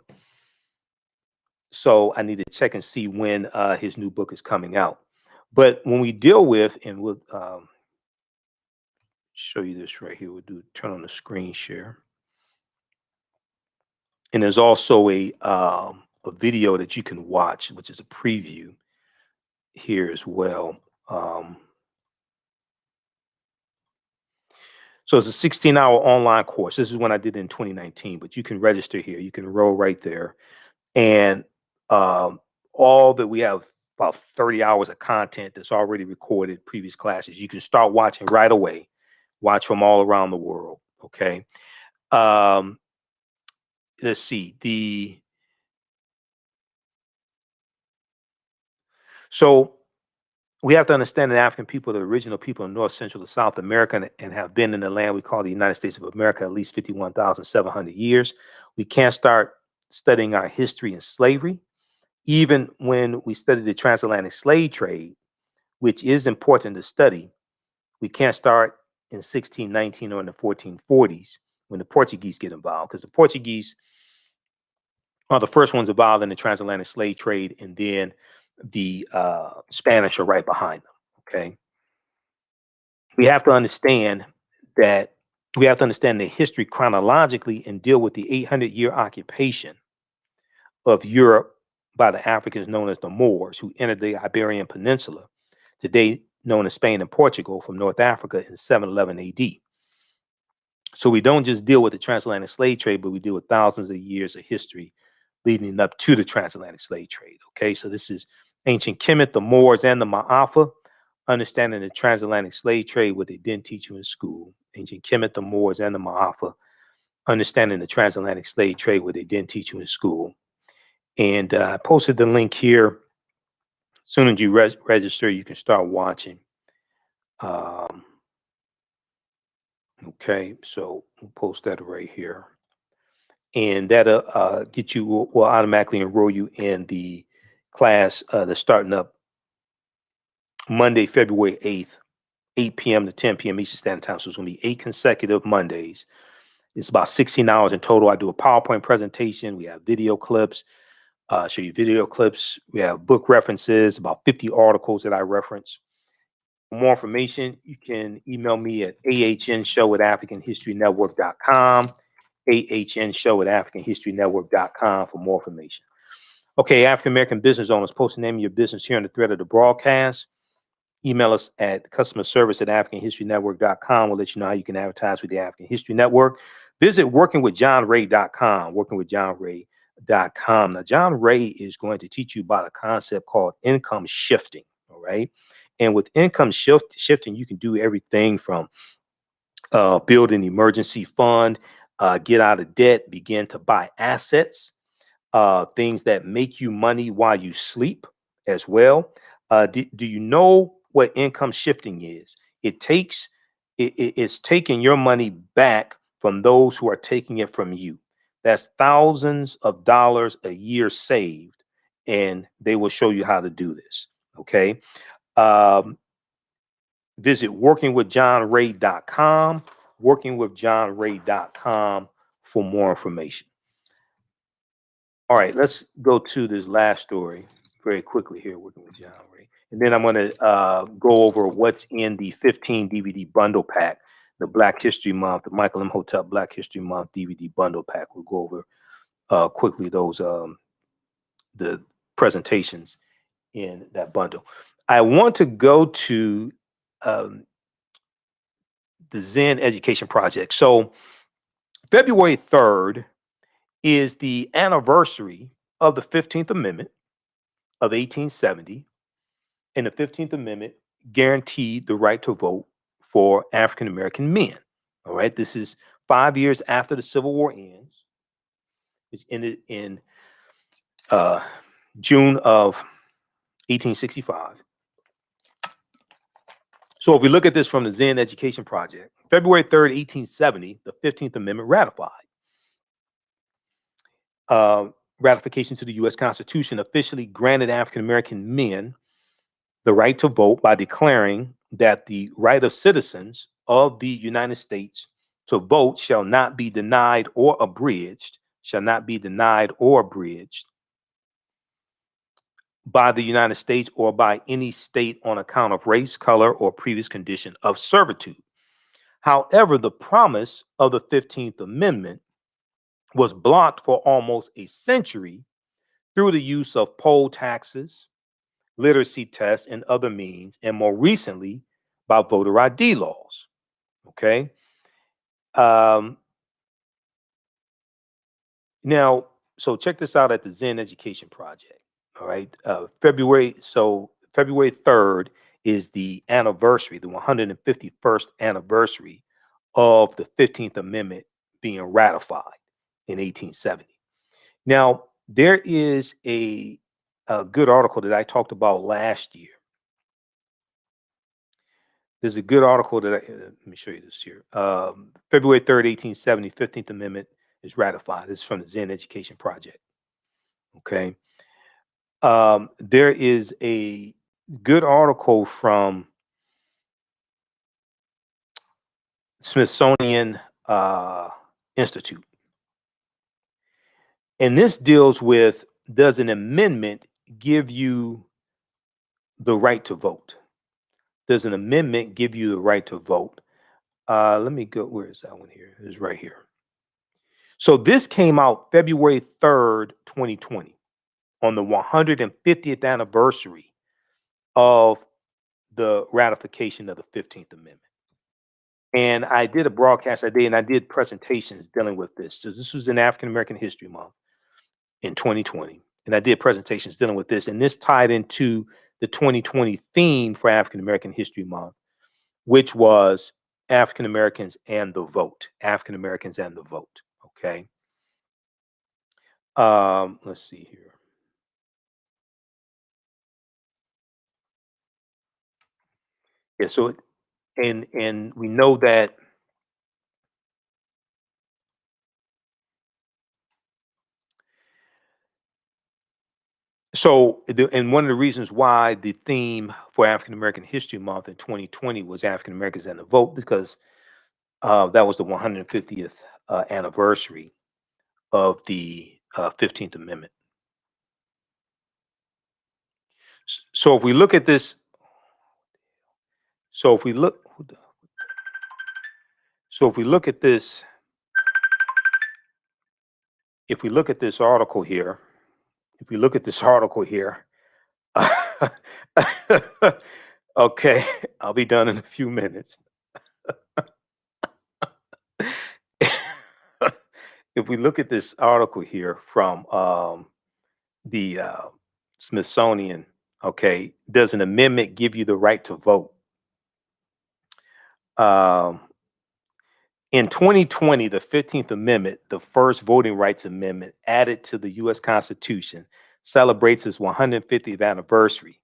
So I need to check and see when his new book is coming out. But when we deal with, and we'll show you this right here, turn on the screen share. And there's also a video that you can watch, which is a preview here as well. So it's a 16-hour online course. This is when I did it in 2019, but you can register here. You can enroll right there. And all that we have, about 30 hours of content that's already recorded, previous classes. You can start watching right away. Watch from all around the world. Okay. Let's see. So we have to understand that African people are the original people in North, Central, and South America and have been in the land we call the United States of America at least 51,700 years. We can't start studying our history in slavery. Even when we study the transatlantic slave trade, which is important to study, we can't start in 1619 or in the 1440s when the Portuguese get involved, because the Portuguese are the first ones involved in the transatlantic slave trade, and then the Spanish are right behind them. Okay. We have to understand the history chronologically and deal with the 800-year occupation of Europe by the Africans known as the Moors, who entered the Iberian Peninsula, today known as Spain and Portugal, from North Africa in 711 AD. So we don't just deal with the transatlantic slave trade, but we deal with thousands of years of history leading up to the transatlantic slave trade. Okay, so this is Ancient Kemet, the Moors, and the Ma'afa, understanding the transatlantic slave trade, what they didn't teach you in school. Ancient Kemet, the Moors, and the Ma'afa, understanding the transatlantic slave trade, what they didn't teach you in school. And I posted the link here. As soon as you register, you can start watching. Okay, so we'll post that right here. And that'll get you, will automatically enroll you in the class that's starting up Monday, February 8th, 8 p.m. to 10 p.m. Eastern Standard Time. So it's going to be 8 consecutive Mondays. It's about 16 hours in total. I do a PowerPoint presentation. We have video clips, show you video clips. We have book references, about 50 articles that I reference. For more information, you can email me at ahnshow@africanhistorynetwork.com, ahnshow@africanhistorynetwork.com for more information. Okay, African American business owners, post the name of your business here in the thread of the broadcast. Email us at customerservice@africanhistorynetwork.com. We'll let you know how you can advertise with the African History Network. Visit workingwithjohnray.com, workingwithjohnray.com. Now, John Ray is going to teach you about a concept called income shifting, all right? And with income shifting, you can do everything from build an emergency fund, get out of debt, begin to buy assets, things that make you money while you sleep as well. Do you know what income shifting is? It's taking your money back from those who are taking it from you. That's thousands of dollars a year saved, and they will show you how to do this. Okay. Visit workingwithjohnray.com, workingwithjohnray.com for more information. All right, let's go to this last story very quickly here, working with John Ray. And then I'm going to go over what's in the 15 DVD bundle pack, the Black History Month, the Michael Imhotep Black History Month DVD bundle pack. We'll go over quickly those, the presentations in that bundle. I want to go to the Zen Education Project. So February 3rd is the anniversary of the 15th Amendment of 1870. And the 15th Amendment guaranteed the right to vote for African American men. All right. This is 5 years after the Civil War ends. It ended in June of 1865. So if we look at this from the Zen Education Project, February 3rd, 1870, the 15th Amendment ratified. Ratification to the U.S. Constitution officially granted African American men the right to vote by declaring that the right of citizens of the United States to vote shall not be denied or abridged, by the United States or by any state on account of race, color, or previous condition of servitude. However, the promise of the 15th Amendment was blocked for almost a century through the use of poll taxes, literacy tests, and other means, and more recently by voter ID laws. Okay. Now, so check this out at the Zen Education Project. All right. February 3rd is the anniversary, the 151st anniversary of the 15th Amendment being ratified in 1870. Now, there is a good article that I talked about last year. There's a good article that let me show you this here. February 3rd, 1870, 15th Amendment is ratified. This is from the Zen Education Project. Okay. There is a good article from Smithsonian Institute. And this deals with, does an amendment give you the right to vote? Does an amendment give you the right to vote? Let me go, where is that one here? It's right here. So this came out February 3rd, 2020, on the 150th anniversary of the ratification of the 15th Amendment. And I did a broadcast that day, and I did presentations dealing with this. So this was in African American History Month in 2020. And I did presentations dealing with this. And this tied into the 2020 theme for African American History Month, which was African Americans and the vote. African Americans and the vote. Okay. Let's see here. Yeah. So, and we know that. So, and one of the reasons why the theme for African American History Month in 2020 was African Americans and the vote, because that was the 150th anniversary of the 15th Amendment. So if we look at this, so if we look, so if we look at this, if we look at this article here, if we look at this article here, okay, I'll be done in a few minutes. If we look at this article here from the Smithsonian, okay, does an amendment give you the right to vote? In 2020, the 15th Amendment, the first voting rights amendment added to the U.S. Constitution, celebrates its 150th anniversary.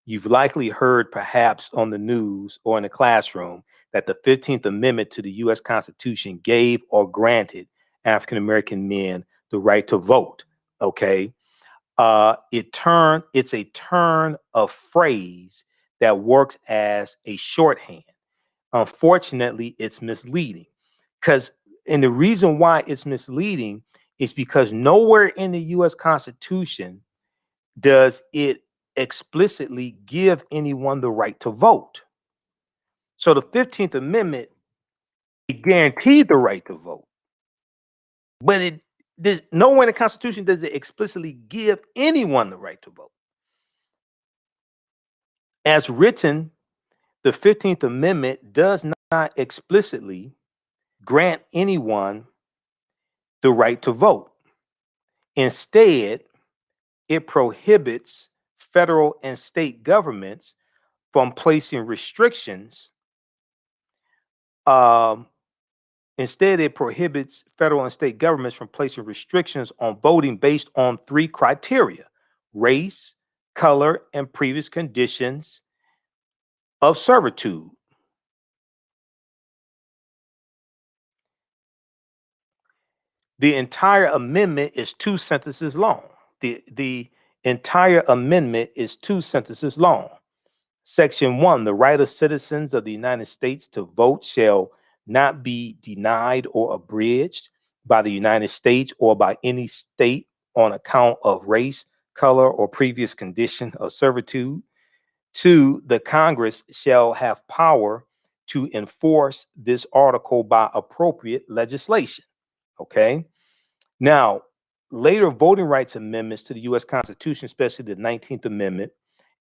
You've likely heard, perhaps on the news or in the classroom, that the 15th Amendment to the U.S. Constitution gave or granted African American men the right to vote. Okay. It's a turn of phrase that works as a shorthand. Unfortunately, it's misleading, and the reason why it's misleading is because nowhere in the U.S. Constitution does it explicitly give anyone the right to vote. So the 15th Amendment, it guaranteed the right to vote, but there's nowhere in the Constitution does it explicitly give anyone the right to vote. As written, the 15th Amendment does not explicitly grant anyone the right to vote. Instead, it prohibits federal and state governments from placing restrictions. Instead, it prohibits federal and state governments from placing restrictions on voting based on three criteria: race, color, and previous conditions of servitude. The entire amendment is 2 sentences long. The entire amendment is 2 sentences long. Section 1, the right of citizens of the United States to vote shall not be denied or abridged by the United States or by any state on account of race, color, or previous condition of servitude. 2, the Congress shall have power to enforce this article by appropriate legislation. Okay. Now, later voting rights amendments to the U.S. Constitution, especially the 19th Amendment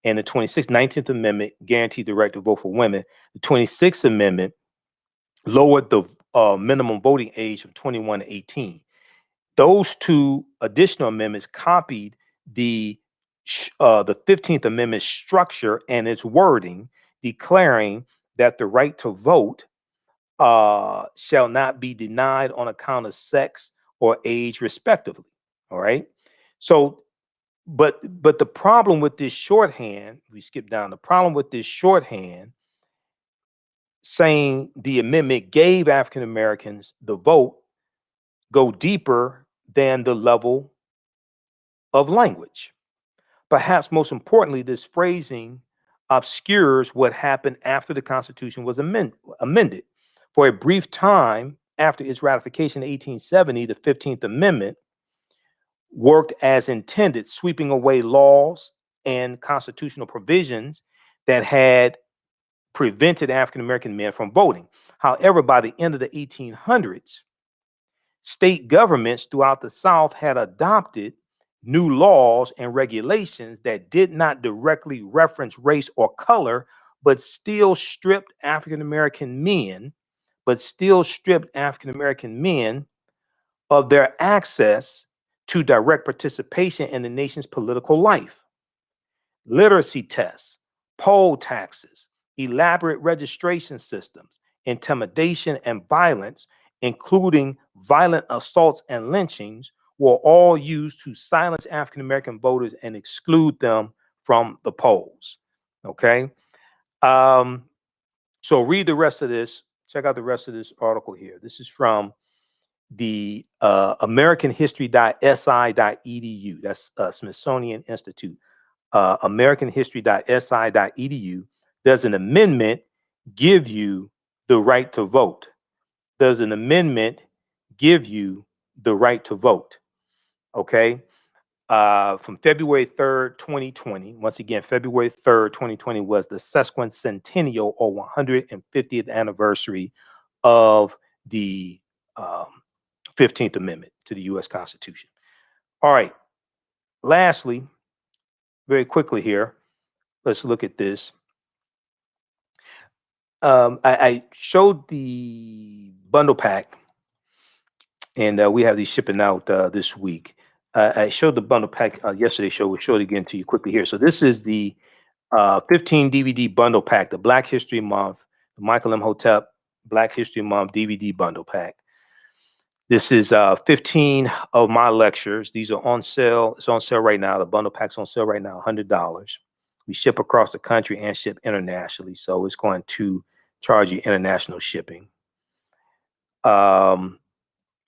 and the 19th Amendment, guaranteed the right to vote for women. The 26th Amendment lowered the minimum voting age from 21 to 18. Those 2 additional amendments copied the 15th Amendment structure and its wording, declaring that the right to vote shall not be denied on account of sex or age, respectively. All right. So, but the problem with this shorthand, we skip down. The problem with this shorthand, saying the amendment gave African Americans the vote, go deeper than the level of language. Perhaps most importantly, this phrasing obscures what happened after the Constitution was amended. For a brief time after its ratification in 1870, the 15th Amendment worked as intended, sweeping away laws and constitutional provisions that had prevented African American men from voting. However, by the end of the 1800s, state governments throughout the South had adopted new laws and regulations that did not directly reference race or color, but still stripped African American men of their access to direct participation in the nation's political life. Literacy tests, poll taxes, elaborate registration systems, intimidation, and violence, including violent assaults and lynchings, were all used to silence African American voters and exclude them from the polls. Okay. So read the rest of this. Check out the rest of this article here. This is from the AmericanHistory.si.edu. That's Smithsonian Institute. AmericanHistory.si.edu. Does an amendment give you the right to vote? Does an amendment give you the right to vote? Okay. From February 3rd, 2020. Once again, February 3rd, 2020 was the sesquicentennial or 150th anniversary of the 15th Amendment to the U.S. Constitution. All right. Lastly, very quickly here, let's look at this. I showed the bundle pack, and we have these shipping out this week. I showed the bundle pack yesterday. We'll show it again to you quickly here. So this is the 15 DVD bundle pack, the Black History Month, the Michael Imhotep Black History Month DVD bundle pack. This is 15 of my lectures. These are on sale. It's on sale right now. The bundle pack's on sale right now, $100. We ship across the country and ship internationally, so it's going to charge you international shipping.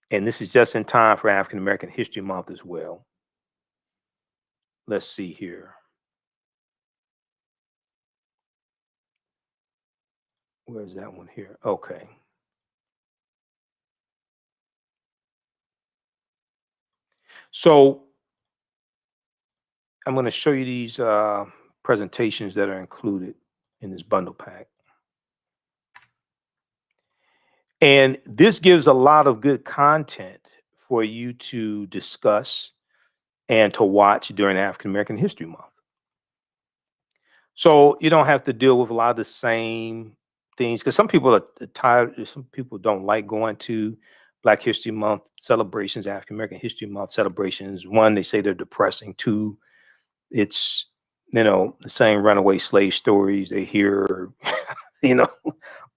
And this is just in time for African American History Month as well. Let's see here. Where's that one here? Okay. So I'm going to show you these presentations that are included in this bundle pack. And this gives a lot of good content for you to discuss and to watch during African American History Month. So you don't have to deal with a lot of the same things, because some people are tired. Some people don't like going to Black History Month celebrations, African American History Month celebrations. One, they say they're depressing. Two, it's, the same runaway slave stories they hear,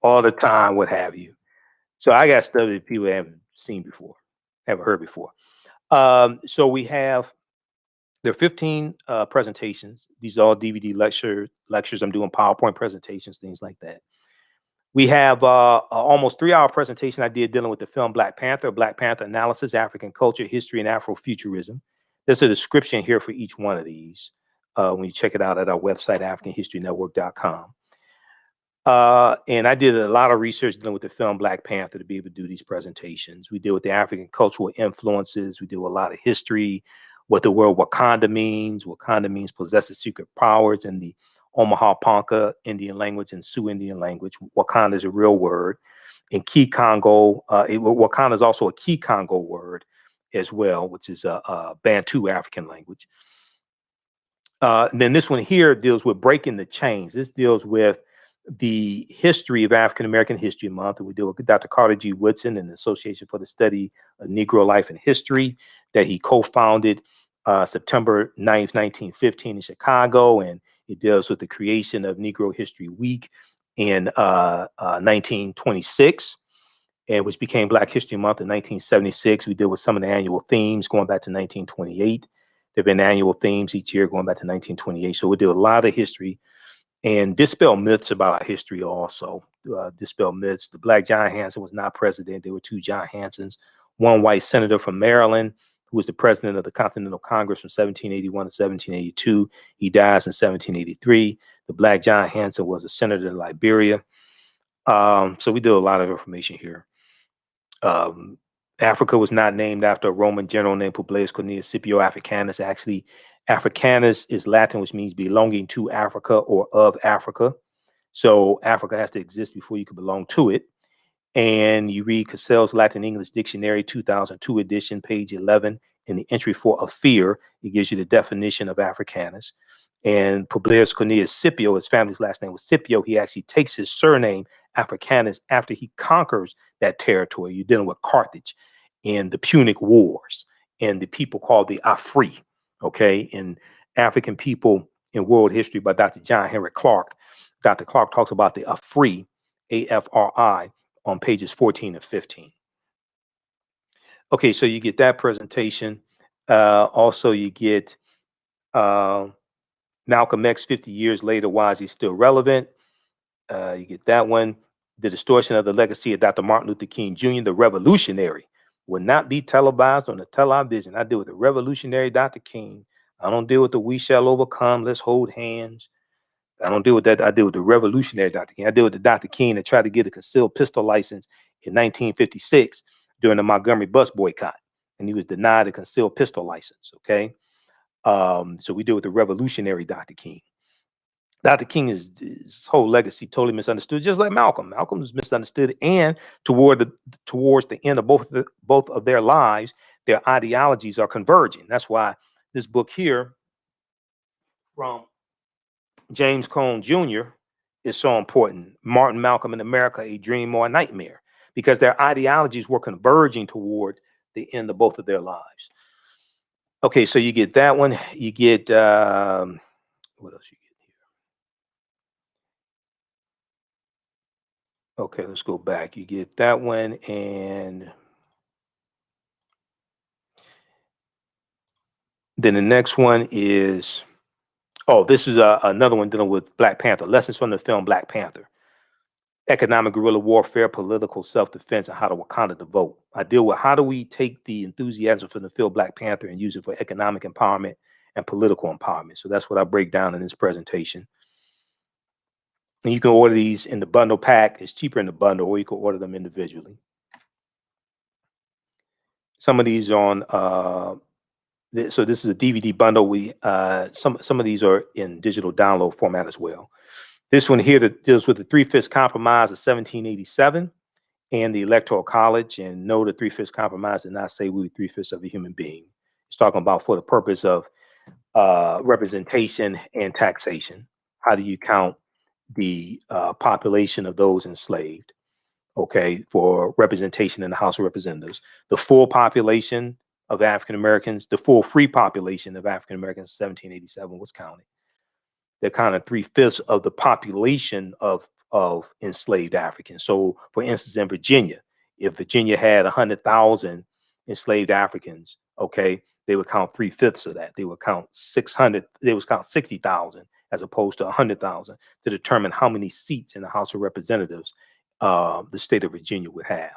all the time, what have you. So I got stuff that people haven't seen before, haven't heard before. So we have, there are 15 presentations. These are all DVD lectures. I'm doing PowerPoint presentations, things like that. We have almost 3-hour presentation I did dealing with the film Black Panther analysis, African culture, history, and Afrofuturism. There's a description here for each one of these when you check it out at our website, AfricanHistoryNetwork.com. And I did a lot of research dealing with the film Black Panther to be able to do these presentations. We deal with the African cultural influences. We do a lot of history, what the word Wakanda means. Wakanda means possesses secret powers in the Omaha Ponca Indian language and Sioux Indian language. Wakanda is a real word. In Kikongo, Wakanda is also a Kikongo word as well, which is a Bantu African language. And then this one here deals with breaking the chains. This deals with the history of African American History Month, and we deal with Dr. Carter G. Woodson and the Association for the Study of Negro Life and History that he co-founded September 9th, 1915 in Chicago, and it deals with the creation of Negro History Week in 1926, and which became Black History Month in 1976. We deal with some of the annual themes going back to 1928. There have been annual themes each year going back to 1928. So we do a lot of history and dispel myths about our history also. Dispel myths. The Black John Hanson was not president. There were 2 John Hansons. One white senator from Maryland who was the president of the Continental Congress from 1781 to 1782. He dies in 1783. The Black John Hanson was a senator in Liberia. So we do a lot of information here. Africa was not named after a Roman general named Publius Cornelius Scipio Africanus. Actually, Africanus is Latin, which means belonging to Africa or of Africa. So Africa has to exist before you can belong to it. And you read Cassell's Latin English Dictionary, 2002 edition, page 11, in the entry for a fear, it gives you the definition of Africanus. And Publius Cornelius Scipio, his family's last name was Scipio. He actually takes his surname Africanus after he conquers that territory. You're dealing with Carthage in the Punic Wars and the people called the Afri, okay? And African people in world history by Dr. John Henry Clark. Dr. Clark talks about the Afri AFRI, on pages 14 and 15. Okay, so you get that presentation. Also, you get Malcolm X 50 years later, why is he still relevant? You get that one. The distortion of the legacy of Dr. Martin Luther King Jr., the revolutionary, will not be televised on the television. I deal with the revolutionary Dr. King. I don't deal with the we shall overcome, let's hold hands. I don't deal with that. I deal with the revolutionary Dr. King. I deal with the Dr. King that tried to get a concealed pistol license in 1956 during the Montgomery bus boycott, and he was denied a concealed pistol license. Okay, so we deal with the revolutionary Dr. King. Dr. King is his whole legacy totally misunderstood, just like Malcolm. Malcolm was misunderstood, and towards the end of both of their lives, their ideologies are converging. That's why this book here from James Cone Jr. is so important. Martin, Malcolm in America, A Dream or a Nightmare, because their ideologies were converging toward the end of both of their lives. Okay, so you get that one. You get what else you get here? Okay, let's go back. You get that one, and then the next one is, oh, this is another one dealing with Black Panther, lessons from the film Black Panther. Economic guerrilla warfare, political self-defense, and how to Wakanda to vote. I deal with how do we take the enthusiasm from the film Black Panther and use it for economic empowerment and political empowerment. So that's what I break down in this presentation. And you can order these in the bundle pack. It's cheaper in the bundle, or you can order them individually. Some of these on, so this is a DVD bundle. Some of these are in digital download format as well. This one here that deals with the 3/5 Compromise of 1787 and the Electoral College. And no, the 3/5 Compromise did not say we were 3/5 of a human being. It's talking about for the purpose of representation and taxation. How do you count the population of those enslaved? Okay, for representation in the House of Representatives. The full population of African Americans, the full free population of African Americans, 1787 was counted. They're counted 3/5 of the population of enslaved Africans. So, for instance, in Virginia, if Virginia had 100,000 enslaved Africans, okay, they would count 3/5 of that. They would count 600. They would count 60,000 as opposed to 100,000 to determine how many seats in the House of Representatives the state of Virginia would have.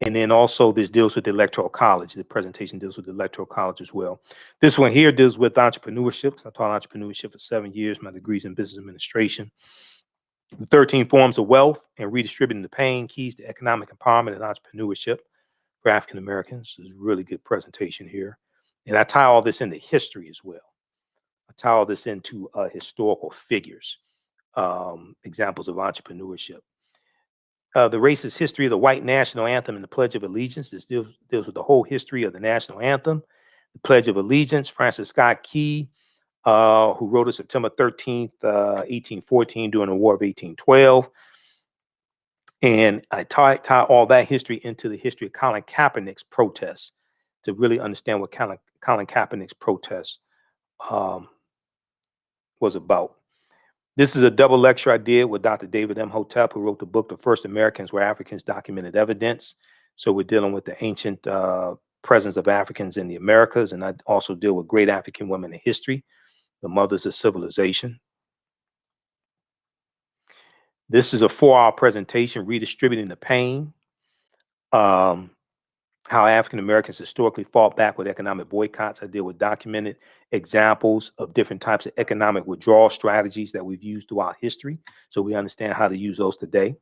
And then also this deals with the Electoral College. The presentation deals with the Electoral College as well. This one here deals with entrepreneurship. I taught entrepreneurship for 7 years. My degree's in business administration. The 13 forms of wealth and redistributing the pain, keys to economic empowerment and entrepreneurship for African Americans. This is a really good presentation here. And I tie all this into history as well. I tie all this into historical figures, examples of entrepreneurship. The racist history of the white national anthem and the Pledge of Allegiance. This deals with the whole history of the national anthem, the Pledge of Allegiance. Francis Scott Key, who wrote it September 13th, 1814 during the War of 1812. And I tie all that history into the history of Colin Kaepernick's protests to really understand what Colin Kaepernick's protest was about. This is a double lecture I did with Dr. David Imhotep, who wrote the book, The First Americans Were Africans, Documented Evidence. So we're dealing with the ancient presence of Africans in the Americas. And I also deal with great African women in history, the mothers of civilization. This is a 4-hour presentation, Redistributing the Pain, how African Americans historically fought back with economic boycotts. I deal with documented examples of different types of economic withdrawal strategies that we've used throughout history, so we understand how to use those today.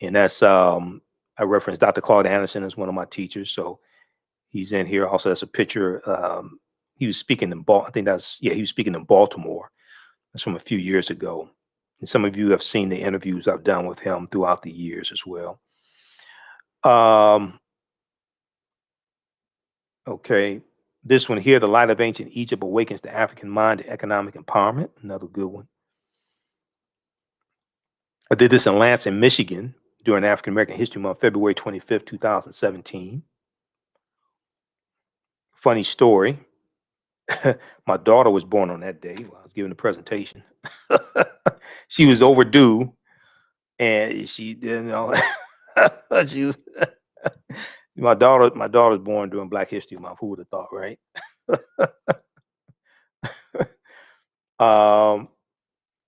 And that's I reference Dr. Claude Anderson as one of my teachers, so he's in here. Also, that's a picture. He was speaking in he was speaking in Baltimore. That's from a few years ago. And some of you have seen the interviews I've done with him throughout the years as well. Okay, this one here, The Light of Ancient Egypt Awakens the African Mind to Economic Empowerment, another good one. I did this in Lansing, Michigan during African American History Month, February 25th, 2017. Funny story. My daughter was born on that day while I was giving the presentation. She was overdue. and she, she was. My daughter's born during Black History Month. Who would have thought, right?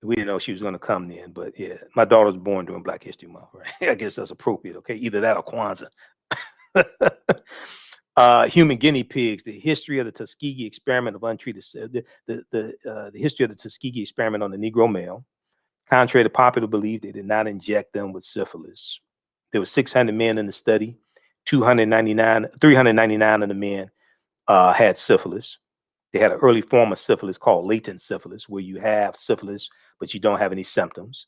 We didn't know she was going to come then, but yeah, my daughter's born during Black History Month, right? I guess that's appropriate. Okay, either that or Kwanzaa. Human guinea pigs, the history of the Tuskegee experiment of untreated, the history of the Tuskegee experiment on the Negro male. Contrary to popular belief, they did not inject them with syphilis. There were 600 men in the study. 399 of the men had syphilis. They had an early form of syphilis called latent syphilis, where you have syphilis, but you don't have any symptoms.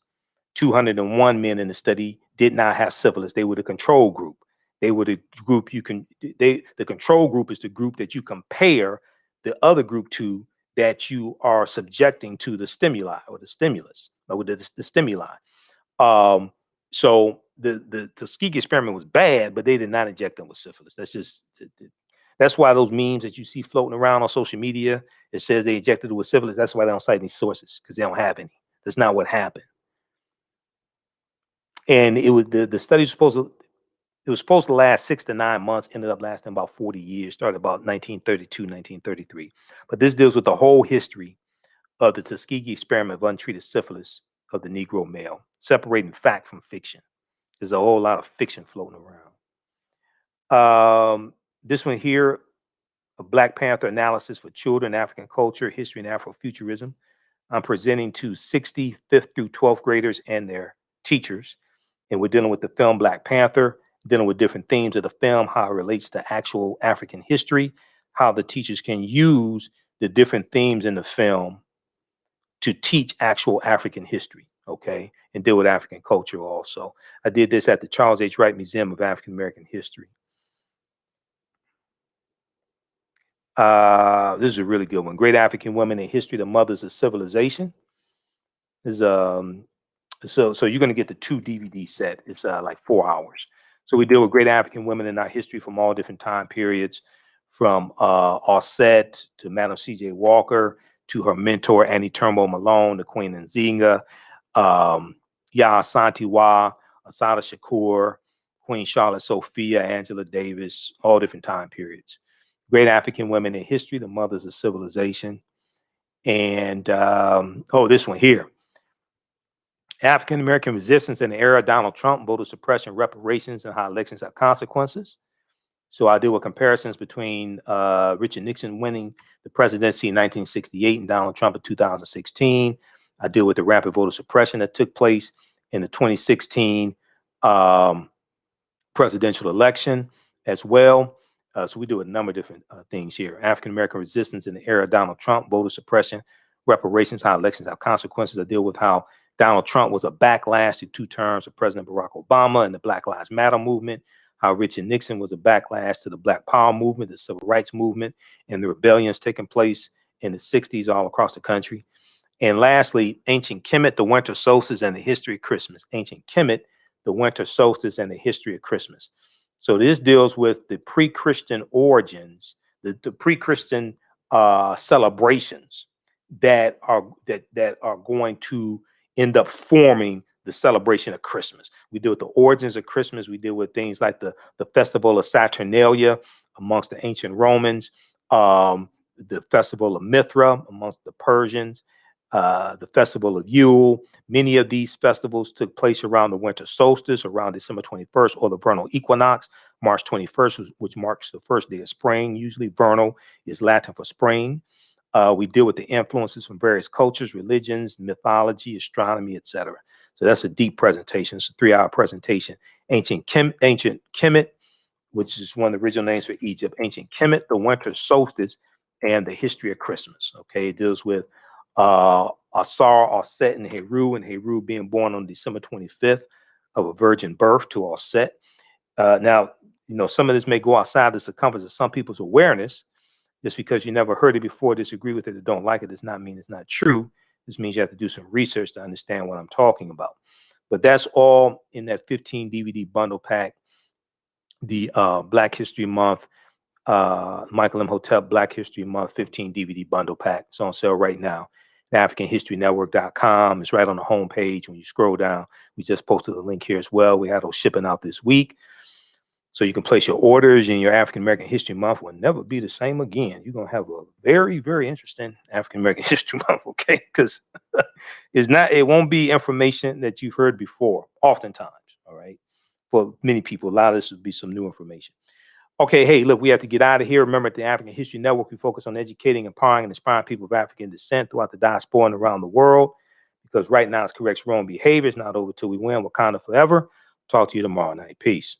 201 men in the study did not have syphilis. They were the control group. They were the group the control group is the group that you compare the other group to, that you are subjecting to the stimuli or the stimulus or the stimuli. So the Tuskegee experiment was bad, but they did not inject them with syphilis. That's why those memes that you see floating around on social media, it says they injected it with syphilis. That's why they don't cite any sources, because they don't have any. That's not what happened. And it was the study was supposed to last 6 to 9 months, ended up lasting about 40 years, started about 1932, 1933. But this deals with the whole history of the Tuskegee experiment of untreated syphilis of the Negro male, separating fact from fiction. There's a whole lot of fiction floating around. This one here, a Black Panther analysis for children, African culture, history, and Afrofuturism. I'm presenting to 65th through 12th graders and their teachers. And we're dealing with the film Black Panther, dealing with different themes of the film, how it relates to actual African history, how the teachers can use the different themes in the film to teach actual African history, okay, and deal with African culture also. I did this at the Charles H. Wright Museum of African American History. This is a really good one. Great African Women in History, the Mothers of Civilization. Is so you're going to get the 2 DVD set. It's like 4 hours. So we deal with great African women in our history from all different time periods, from Osset to Madam C.J. Walker to her mentor Annie Turnbull Malone, the Queen Nzinga, Yaa Asantewaa, Assata Shakur, Queen Charlotte Sophia, Angela Davis, all different time periods. Great African Women in History, the Mothers of Civilization. And this one here. African American resistance in the era of Donald Trump, voter suppression, reparations, and how elections have consequences. So I deal with comparisons between Richard Nixon winning the presidency in 1968 and Donald Trump in 2016. I deal with the rapid voter suppression that took place in the 2016 presidential election as well. So we do a number of different things here. African American resistance in the era of Donald Trump, voter suppression, reparations, how elections have consequences. I deal with how Donald Trump was a backlash to 2 terms of President Barack Obama and the Black Lives Matter movement, how Richard Nixon was a backlash to the Black Power movement, the Civil Rights movement, and the rebellions taking place in the 60s all across the country. And lastly, Ancient Kemet, the winter solstice and the history of Christmas. Ancient Kemet, the winter solstice and the history of Christmas. So this deals with the pre-Christian origins, the pre-Christian celebrations that are going to end up forming the celebration of Christmas. We deal with the origins of Christmas. We deal with things like the festival of Saturnalia amongst the ancient Romans, the festival of Mithra amongst the Persians, the festival of Yule. Many of these festivals took place around the winter solstice, around December 21st, or the vernal equinox, March 21st, which marks the first day of spring. Usually vernal is Latin for spring. We deal with the influences from various cultures, religions, mythology, astronomy, etc. So that's a deep presentation. It's a 3-hour presentation. Ancient Kemet, which is one of the original names for Egypt. Ancient Kemet, the winter solstice, and the history of Christmas. Okay, it deals with Asar, Osset, and Heru being born on December 25th of a virgin birth to Osset. Now, some of this may go outside the circumference of some people's awareness. Just because you never heard it before, disagree with it, or don't like it, does not mean it's not true. This means you have to do some research to understand what I'm talking about. But that's all in that 15 DVD bundle pack. The Black History Month, Michael Imhotep Black History Month 15 DVD bundle pack. It's on sale right now. AfricanHistoryNetwork.com. It's right on the homepage. When you scroll down, we just posted a link here as well. We had those shipping out this week. So you can place your orders, and your African American History Month will never be the same again. You're going to have a very, very interesting African American History Month, okay? Because it won't be information that you've heard before, oftentimes, all right? For many people, a lot of this will be some new information. Okay, hey, look, we have to get out of here. Remember, at the African History Network, we focus on educating, empowering, and inspiring people of African descent throughout the diaspora and around the world. Because right now, it's corrects wrong behavior. It's not over till we win. Wakanda forever. Talk to you tomorrow night. Peace.